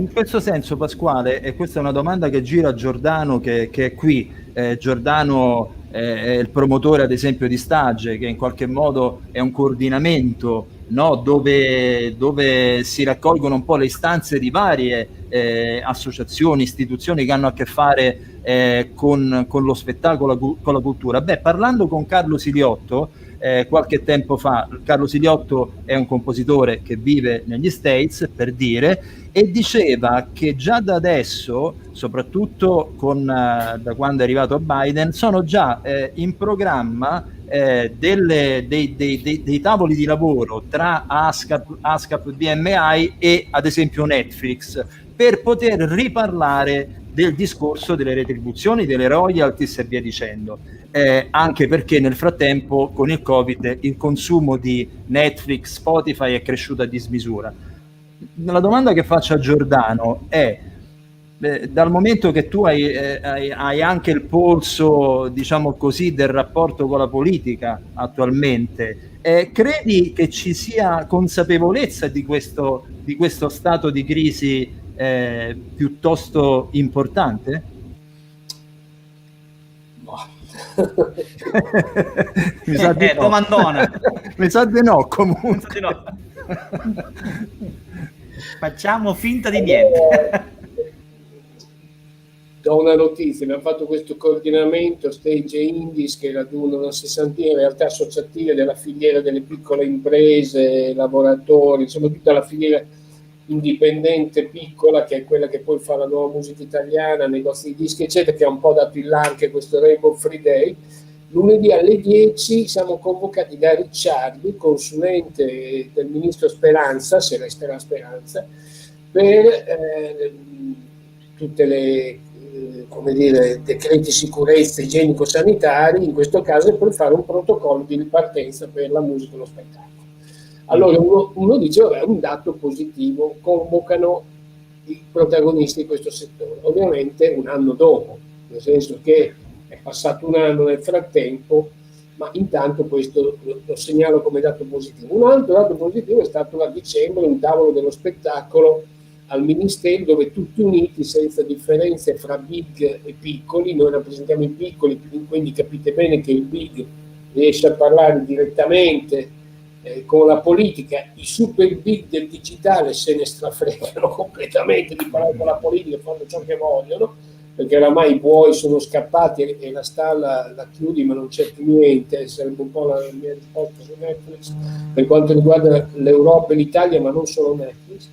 questo senso, Pasquale, e questa è una domanda che gira a Giordano che è qui. Giordano è il promotore, ad esempio, di Stage, che in qualche modo è un coordinamento, no? dove si raccolgono un po' le istanze di varie associazioni, istituzioni che hanno a che fare con lo spettacolo, con la cultura. Parlando con Carlo Siliotto, qualche tempo fa. Carlo Siliotto è un compositore che vive negli States, per dire, e diceva che già da adesso, soprattutto da quando è arrivato Biden, sono già in programma dei tavoli di lavoro tra ASCAP, BMI e ad esempio Netflix, per poter riparlare del discorso delle retribuzioni, delle royalties e via dicendo, anche perché nel frattempo con il Covid il consumo di Netflix, Spotify è cresciuto a dismisura. La domanda che faccio a Giordano è: dal momento che tu hai anche il polso, diciamo così, del rapporto con la politica attualmente, credi che ci sia consapevolezza di questo stato di crisi piuttosto importante? Mi sa di no. Domandona. Mi sa di no, comunque. No. Facciamo finta di niente. Do una notizia: abbiamo fatto questo coordinamento Stage e Indies, che raduna una sessantina realtà associative della filiera delle piccole imprese, lavoratori, insomma tutta la filiera indipendente piccola, che è quella che poi fa la nuova musica italiana, negozi di dischi eccetera, che ha un po' dato il là anche questo Rainbow Free Day. Lunedì alle 10 siamo convocati da Ricciardi, consulente del ministro Speranza, se resterà Speranza, per tutte le decreti sicurezza igienico-sanitari, in questo caso per fare un protocollo di ripartenza per la musica e lo spettacolo. Allora uno dice, vabbè, è un dato positivo, convocano i protagonisti di questo settore, ovviamente un anno dopo, nel senso che è passato un anno nel frattempo, ma intanto questo lo segnalo come dato positivo. Un altro dato positivo è stato a dicembre un tavolo dello spettacolo al Ministero, dove tutti uniti, senza differenze fra big e piccoli, noi rappresentiamo i piccoli, quindi capite bene che il big riesce a parlare direttamente con la politica, i super big del digitale se ne strafregano completamente di parlare con la politica e fanno ciò che vogliono, perché oramai i buoi sono scappati e la stalla la chiudi ma non c'è più niente. Sarebbe un po' la mia risposta su Netflix per quanto riguarda l'Europa e l'Italia, ma non solo Netflix.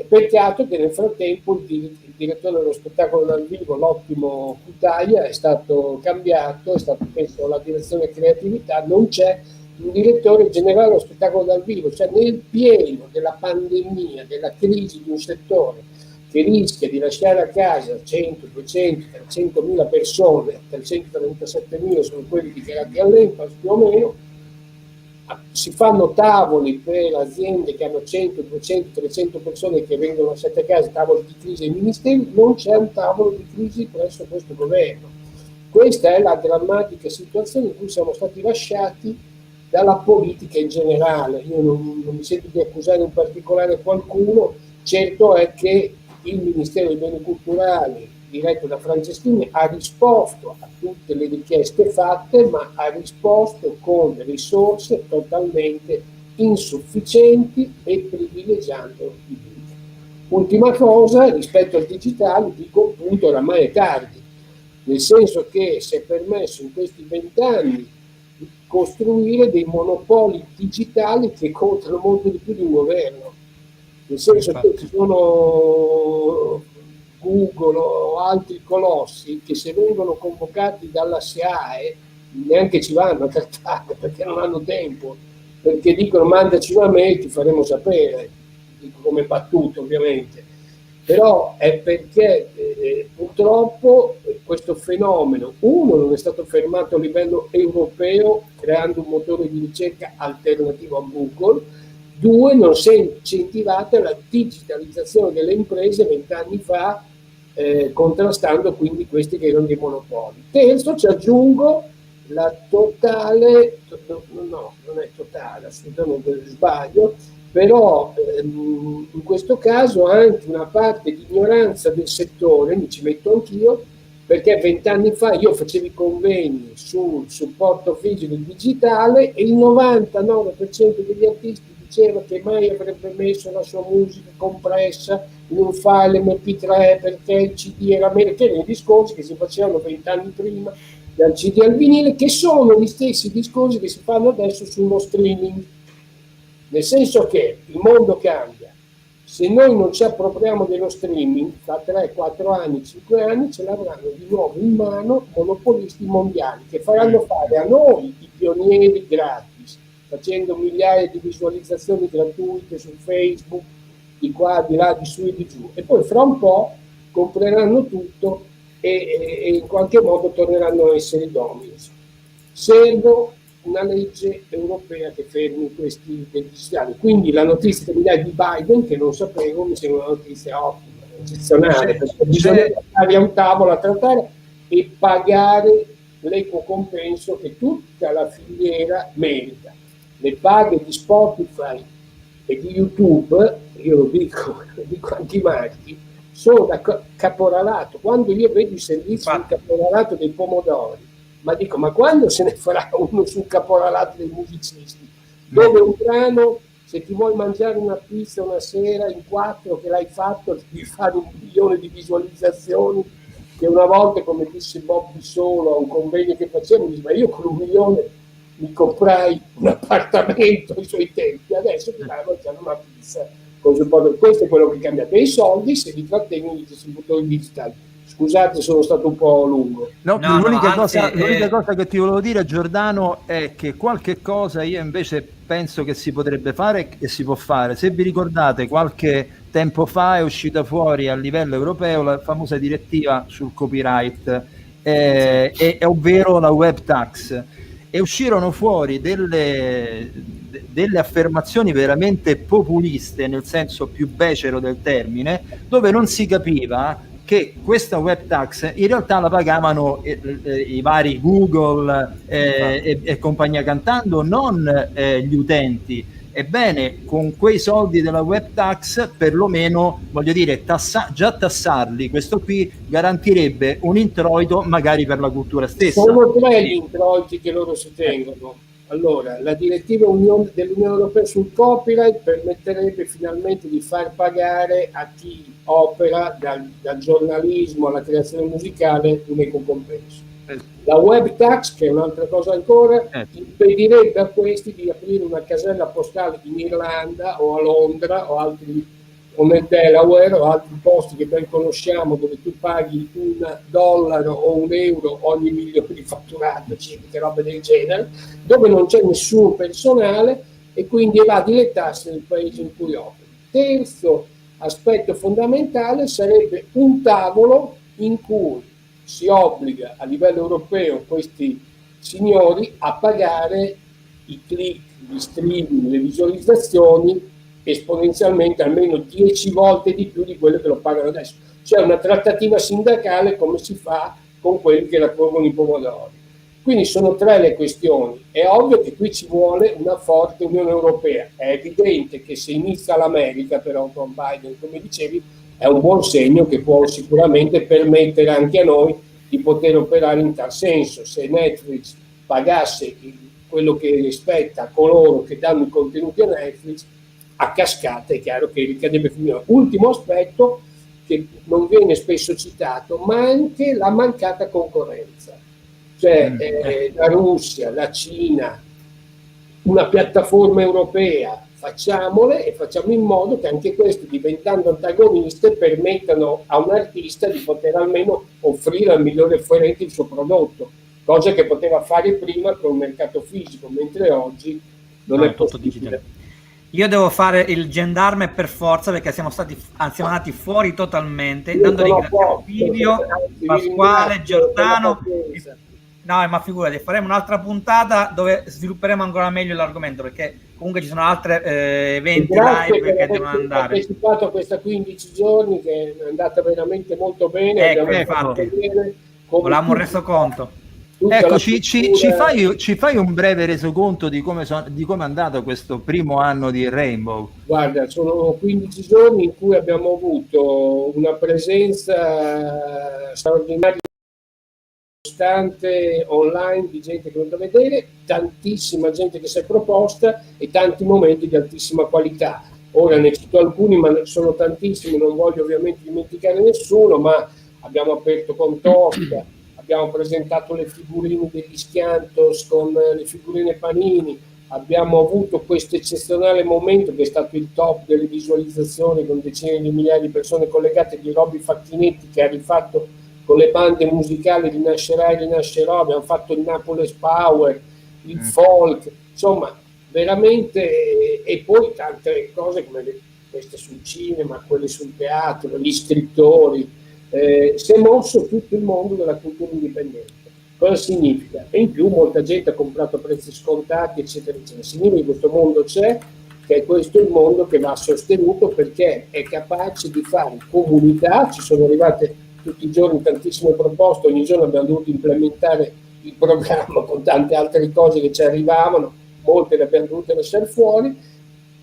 Peccato che nel frattempo il direttore dello spettacolo dal vivo, l'ottimo Cutaia, è stato cambiato, è stato messo alla direzione creatività, non c'è un direttore generale dello spettacolo dal vivo, cioè nel pieno della pandemia, della crisi di un settore che rischia di lasciare a casa 100, 200, 300.000 persone, 337.000 sono quelli dichiarati all'ENPAS più o meno. Si fanno tavoli per aziende che hanno 100, 200, 300 persone che vengono lasciate a casa, tavoli di crisi ai ministeri, non c'è un tavolo di crisi presso questo governo. Questa è la drammatica situazione in cui siamo stati lasciati dalla politica in generale. Io non mi sento di accusare in particolare qualcuno, certo è che il Ministero dei Beni Culturali, diretto da Franceschini, ha risposto a tutte le richieste fatte, ma ha risposto con risorse totalmente insufficienti e privilegiando i big. Ultima cosa, rispetto al digitale, dico appunto oramai è tardi, nel senso che si è permesso in questi 20 anni di costruire dei monopoli digitali che contano molto di più di un governo, nel senso che ci sono Google o altri colossi che se vengono convocati dalla SIAE neanche ci vanno a trattare perché non hanno tempo, perché dicono mandaci una mail, ti faremo sapere, dico come battuto ovviamente, però è perché purtroppo questo fenomeno, uno, non è stato fermato a livello europeo creando un motore di ricerca alternativo a Google, due, non si è incentivata la digitalizzazione delle imprese 20 anni fa, contrastando quindi questi che erano dei monopoli. Terzo, ci aggiungo la totale, no, non è totale, assolutamente sbaglio, però in questo caso anche una parte di ignoranza del settore, mi ci metto anch'io, perché 20 anni fa io facevo i convegni sul supporto fisico e digitale e il 99% degli artisti diceva che mai avrebbe messo la sua musica compressa in un file MP3 perché il CD era meno, che nei discorsi che si facevano 20 anni prima dal CD al vinile, che sono gli stessi discorsi che si fanno adesso sullo streaming, nel senso che il mondo cambia. Se noi non ci appropriamo dello streaming, tra 3, 4 anni, 5 anni, ce l'avranno di nuovo in mano monopolisti mondiali che faranno fare a noi i pionieri gratis, facendo migliaia di visualizzazioni gratuite su Facebook, di qua, di là, di su e di giù, e poi fra un po' compreranno tutto e in qualche modo torneranno a essere dominus. Serve una legge europea che fermi questi digitali. Quindi la notizia che mi dai di Biden, che non sapevo, mi sembra una notizia ottima, eccezionale, perché bisogna stare a un tavolo a trattare e pagare l'equo compenso che tutta la filiera merita. Le paghe di Spotify e di YouTube, io lo dico di quanti marchi, sono da caporalato. Quando io vedo i servizi di caporalato dei pomodori, ma dico, ma quando se ne farà uno sul caporalato dei musicisti? Dove un brano, se ti vuoi mangiare una pizza una sera in 4 che l'hai fatto, devi fare 1 milione di visualizzazioni, che una volta, come disse Bobby Solo a un convegno che facevamo, dice, ma io con 1 milione mi comprai un appartamento ai suoi tempi, adesso ti vai a mangiare una pizza. Questo è quello che cambia, e i soldi se li trattengono i distributori digitali. Scusate, sono stato un po' lungo. L'unica cosa che ti volevo dire, Giordano, è che qualche cosa io invece penso che si potrebbe fare e si può fare. Se vi ricordate, qualche tempo fa è uscita fuori a livello europeo la famosa direttiva sul copyright, ovvero la web tax, e uscirono fuori delle affermazioni veramente populiste, nel senso più becero del termine, dove non si capiva che questa web tax in realtà la pagavano i vari Google e compagnia cantando, non gli utenti. Ebbene, con quei soldi della web tax, perlomeno, voglio dire, già tassarli, questo qui garantirebbe un introito magari per la cultura stessa. Sono 3 gli introiti che loro si tengono. Allora, la direttiva dell'Unione Europea sul copyright permetterebbe finalmente di far pagare a chi opera, dal giornalismo alla creazione musicale, un equo compenso. La web tax, che è un'altra cosa ancora, impedirebbe a questi di aprire una casella postale in Irlanda o a Londra o nel Delaware o altri posti che ben conosciamo, dove tu paghi $1 o €1 ogni milione di fatturato, che robe del genere, dove non c'è nessun personale e quindi evadi le tasse nel paese in cui operi. Terzo aspetto fondamentale sarebbe un tavolo in cui si obbliga a livello europeo questi signori a pagare i click, gli streaming, le visualizzazioni esponenzialmente almeno 10 volte di più di quello che lo pagano adesso. C'è una trattativa sindacale come si fa con quelli che raccolgono i pomodori. Quindi sono 3 le questioni. È ovvio che qui ci vuole una forte Unione Europea. È evidente che se inizia l'America, però con Biden, come dicevi, è un buon segno che può sicuramente permettere anche a noi di poter operare in tal senso. Se Netflix pagasse quello che spetta a coloro che danno i contenuti a Netflix, a cascata è chiaro che ricadrebbe finire. Ultimo aspetto che non viene spesso citato, ma anche la mancata concorrenza. Cioè la Russia, la Cina, una piattaforma europea, facciamole e facciamo in modo che anche queste, diventando antagoniste, permettano a un artista di poter almeno offrire al migliore offerente il suo prodotto, cosa che poteva fare prima con il mercato fisico, mentre oggi non è possibile. Io devo fare il gendarme per forza, perché siamo andati fuori totalmente. Intanto ringrazio Livio, Pasquale, Giordano. No, ma figurati, faremo un'altra puntata dove svilupperemo ancora meglio l'argomento, perché comunque ci sono altri eventi live che devono andare. Ho partecipato a questa 15 giorni che è andata veramente molto bene. Ecco, infatti, volevamo un resoconto. Ecco, ci fai un breve resoconto di come è andato questo primo anno di Rainbow? Guarda, sono 15 giorni in cui abbiamo avuto una presenza straordinaria costante online di gente che è venuta a vedere, tantissima gente che si è proposta e tanti momenti di altissima qualità. Ora ne cito alcuni, ma sono tantissimi, non voglio ovviamente dimenticare nessuno, ma abbiamo aperto con Tosca, abbiamo presentato le figurine degli Schiantos con le figurine Panini, abbiamo avuto questo eccezionale momento che è stato il top delle visualizzazioni con decine di migliaia di persone collegate, di Robby Facchinetti che ha rifatto con le bande musicali Rinascerai, Rinascerò, abbiamo fatto il Napoles Power, il folk, insomma veramente, e poi tante cose come queste sul cinema, quelle sul teatro, gli scrittori, si è mosso tutto il mondo della cultura indipendente. Cosa significa? E in più molta gente ha comprato a prezzi scontati, eccetera, eccetera. Significa che questo mondo c'è, che è questo il mondo che va sostenuto perché è capace di fare comunità. Ci sono arrivate tutti i giorni tantissime proposte, ogni giorno abbiamo dovuto implementare il programma con tante altre cose che ci arrivavano, molte le abbiamo dovute lasciare fuori.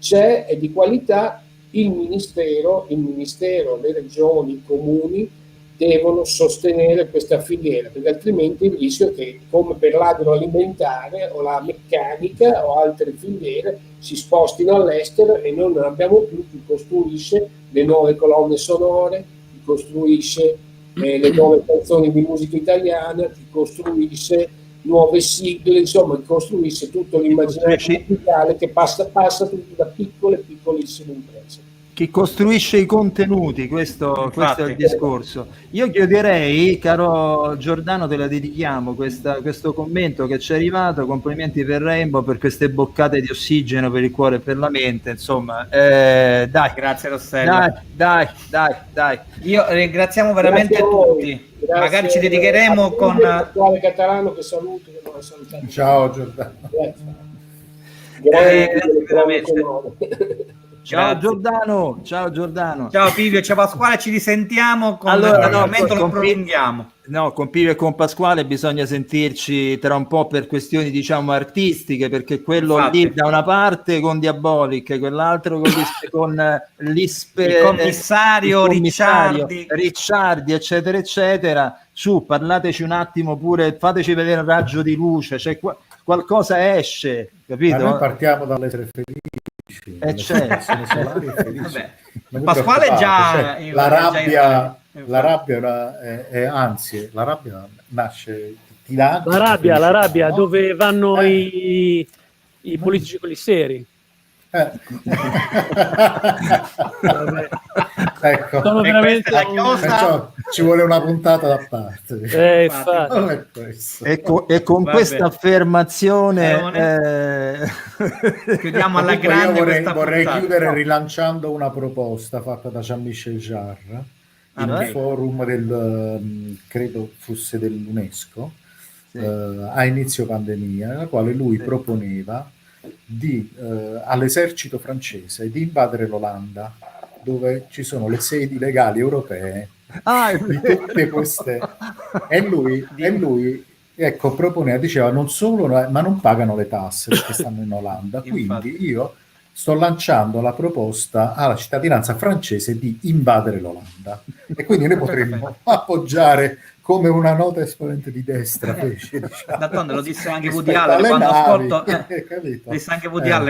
C'è, è di qualità, il ministero, le regioni, i comuni devono sostenere questa filiera, perché altrimenti il rischio è che, come per l'agroalimentare o la meccanica o altre filiere, si spostino all'estero e non abbiamo più chi costruisce le nuove colonne sonore, chi costruisce le nuove canzoni di musica italiana, chi costruisce nuove sigle, insomma chi costruisce tutto l'immaginario musicale che passa tutto da piccolissime imprese. Chi costruisce i contenuti, questo è il discorso. Io chiederei, caro Giordano, te la dedichiamo questo commento che ci è arrivato. Complimenti per Rainbow per queste boccate di ossigeno per il cuore e per la mente, insomma, dai, grazie Rossello, dai. Io ringraziamo veramente tutti. Grazie, magari ci dedicheremo con l'attuale Catalano che saluto, che non ha salutato. Ciao Giordano, grazie veramente. Ciao Giordano, ciao Pivio, ciao Pasquale, ci risentiamo con l'argomento, lo prolunghiamo. No, con Pivio e con Pasquale bisogna sentirci tra un po' per questioni diciamo artistiche, perché quello lì da una parte con Diabolic, quell'altro con il commissario Ricciardi, eccetera eccetera. Su, parlateci un attimo pure, fateci vedere un raggio di luce, cioè qualcosa esce, capito? Ma noi partiamo dall'essere felici. Solari e felici. Pasquale già la rabbia è ansie, la rabbia nasce la rabbia no? Dove vanno i politici quelli seri. Ecco, sono veramente ci vuole una puntata da parte. E con questa affermazione chiudiamo alla grande. Vorrei chiudere rilanciando una proposta fatta da Jean-Michel Jarre in un forum credo fosse dell'UNESCO a inizio pandemia, nella quale lui proponeva all'esercito francese di invadere l'Olanda, dove ci sono le sedi legali europee di tutte queste, e lui ecco proponeva, diceva non solo, ma non pagano le tasse perché stanno in Olanda, quindi io sto lanciando la proposta alla cittadinanza francese di invadere l'Olanda, e quindi noi potremmo appoggiare come una nota esponente di destra fece, diciamo. D'altronde lo disse anche Woody Allen quando ascolto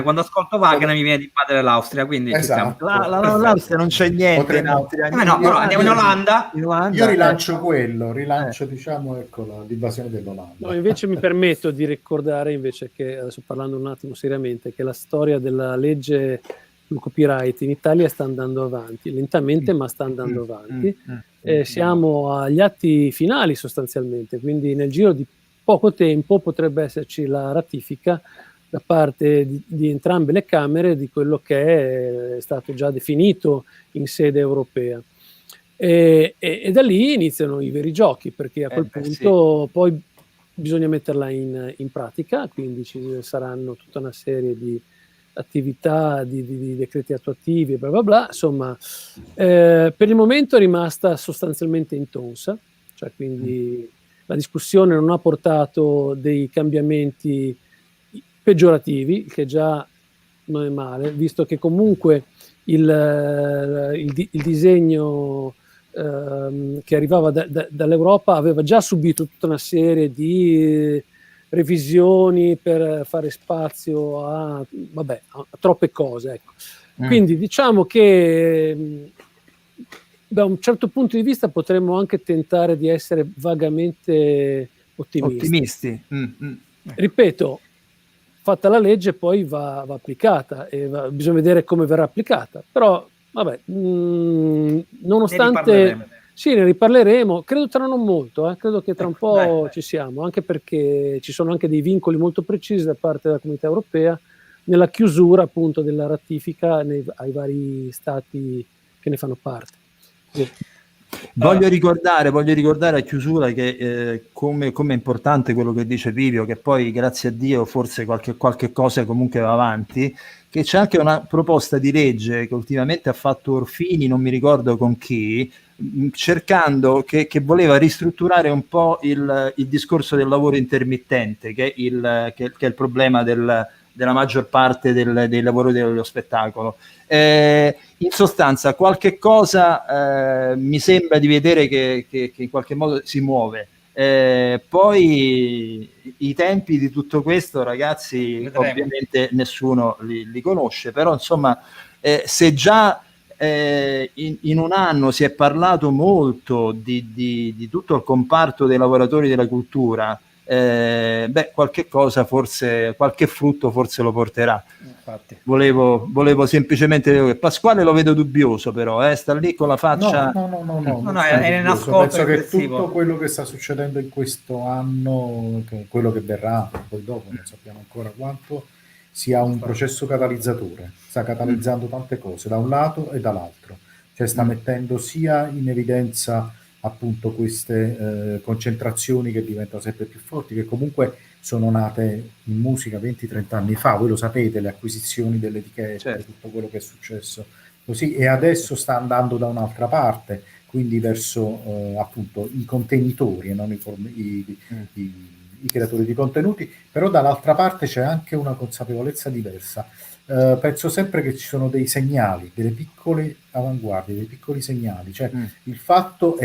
quando ascolto Wagner mi viene di invadere l'Austria, quindi esatto. L'Austria non c'è niente in Austria. Però andiamo in Olanda. Io rilancio diciamo l'invasione dell'Olanda. No, invece mi permetto di ricordare invece che, adesso parlando un attimo seriamente, che la storia della legge sul copyright in Italia sta andando avanti, lentamente ma sta andando avanti. Siamo agli atti finali sostanzialmente, quindi nel giro di poco tempo potrebbe esserci la ratifica da parte di entrambe le Camere di quello che è stato già definito in sede europea. E da lì iniziano i veri giochi, perché a quel punto poi bisogna metterla in pratica, quindi ci saranno tutta una serie di attività, di decreti attuativi, bla bla bla, insomma, per il momento è rimasta sostanzialmente intonsa, cioè quindi la discussione non ha portato dei cambiamenti peggiorativi, che già non è male, visto che comunque il disegno che arrivava dall'Europa aveva già subito tutta una serie di revisioni per fare spazio a troppe cose, ecco. Quindi diciamo che Da un certo punto di vista potremmo anche tentare di essere vagamente ottimisti. Ripeto, fatta la legge poi va applicata e bisogna vedere come verrà applicata, però vabbè, nonostante ne riparleremo, credo tra non molto, credo che tra un po' ci siamo, anche perché ci sono anche dei vincoli molto precisi da parte della Comunità Europea nella chiusura appunto della ratifica ai vari stati che ne fanno parte. Sì. Voglio ricordare a chiusura che come è importante quello che dice Vivio, che poi grazie a Dio forse qualche cosa comunque va avanti, che c'è anche una proposta di legge che ultimamente ha fatto Orfini, non mi ricordo con chi, cercando che voleva ristrutturare un po' il discorso del lavoro intermittente, che è il problema della maggior parte dei lavori dello spettacolo. In sostanza qualche cosa mi sembra di vedere che in qualche modo si muove. Poi i tempi di tutto questo, ragazzi, ovviamente nessuno li conosce, però insomma se già in un anno si è parlato molto di tutto il comparto dei lavoratori della cultura, qualche cosa forse, qualche frutto forse lo porterà. Infatti. Volevo semplicemente dire che Pasquale lo vedo dubbioso, però sta lì con la faccia. No, è in ascolto. Penso che tutto quello che sta succedendo in questo anno, quello che verrà poi dopo, non sappiamo ancora quanto, sia un processo catalizzatore, sta catalizzando tante cose da un lato e dall'altro, cioè sta mettendo sia in evidenza appunto queste concentrazioni che diventano sempre più forti, che comunque sono nate in musica 20-30 anni fa, voi lo sapete, le acquisizioni delle etichette, certo, tutto quello che è successo così, e adesso sta andando da un'altra parte, quindi verso appunto i contenitori e non i creatori di contenuti, però dall'altra parte c'è anche una consapevolezza diversa. Penso sempre che ci sono dei segnali, delle piccole avanguardie, dei piccoli segnali, cioè il fatto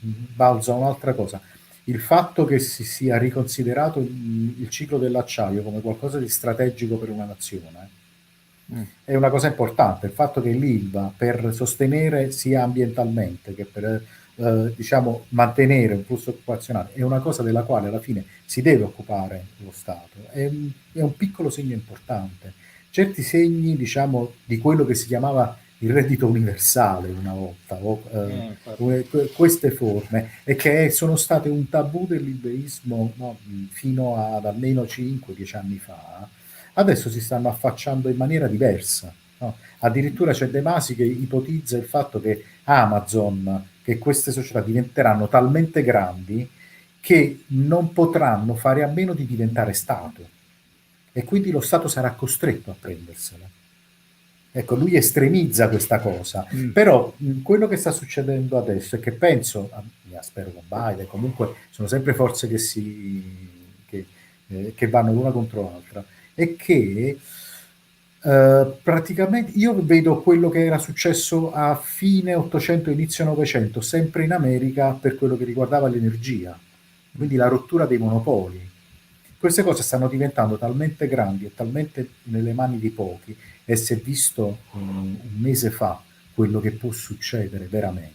balza un'altra cosa, il fatto che si sia riconsiderato il ciclo dell'acciaio come qualcosa di strategico per una nazione è una cosa importante. Il fatto che l'Ilva, per sostenere sia ambientalmente che per diciamo mantenere un flusso occupazionale, è una cosa della quale alla fine si deve occupare lo Stato, è un piccolo segno importante. Certi segni, diciamo, di quello che si chiamava il reddito universale una volta, queste forme, e che sono state un tabù del liberismo fino ad almeno 5-10 anni fa, adesso si stanno affacciando in maniera diversa. No? Addirittura c'è De Masi che ipotizza il fatto che Amazon, che queste società diventeranno talmente grandi che non potranno fare a meno di diventare Stato, e quindi lo Stato sarà costretto a prendersela. Ecco, lui estremizza questa cosa, però quello che sta succedendo adesso è che penso, spero con Biden, comunque sono sempre forze che vanno l'una contro l'altra, è che praticamente io vedo quello che era successo a fine 800, inizio 900, sempre in America per quello che riguardava l'energia, quindi la rottura dei monopoli. Queste cose stanno diventando talmente grandi e talmente nelle mani di pochi, e si è visto un mese fa quello che può succedere veramente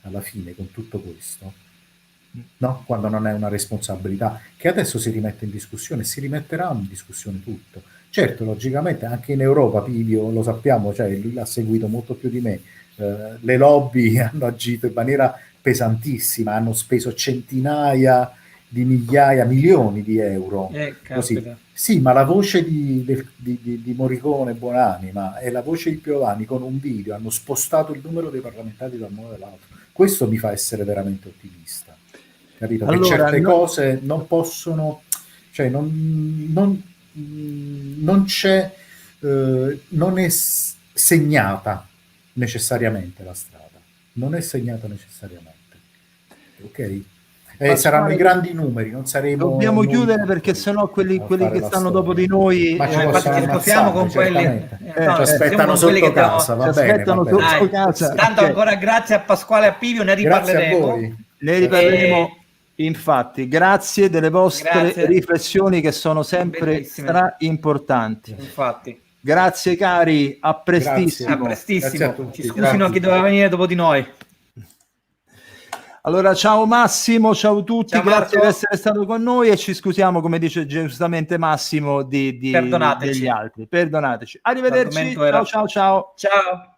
alla fine con tutto questo, no? Quando non è una responsabilità, che adesso si rimette in discussione, si rimetterà in discussione tutto. Certo, logicamente anche in Europa, Pivio, lo sappiamo, cioè lui l'ha seguito molto più di me, le lobby hanno agito in maniera pesantissima, hanno speso centinaia di migliaia, milioni di euro. Così. Sì, ma la voce di Morricone, Buonanima, e la voce di Piovani con un video hanno spostato il numero dei parlamentari da un modo all'altro. Questo mi fa essere veramente ottimista, capito? Allora, che certe cose non possono, cioè non c'è, non è segnata necessariamente la strada, non è segnata necessariamente, ok? Saranno i grandi numeri, non saremo. Dobbiamo chiudere perché sennò quelli che stanno dopo di noi. Ma ci possiamo con quelli. Ci aspettano sotto casa. Va bene. Sotto casa. Tanto ancora grazie a Pasquale e a Pivio, ne riparleremo. Ne riparleremo. Infatti, grazie delle vostre riflessioni che sono sempre stra importanti. Infatti. Grazie cari, a prestissimo. A prestissimo. Ci scusino chi doveva venire dopo di noi. Allora, ciao Massimo, ciao a tutti, ciao grazie per essere stato con noi e ci scusiamo, come dice giustamente Massimo, degli altri. Perdonateci. Arrivederci. Ciao. Ciao.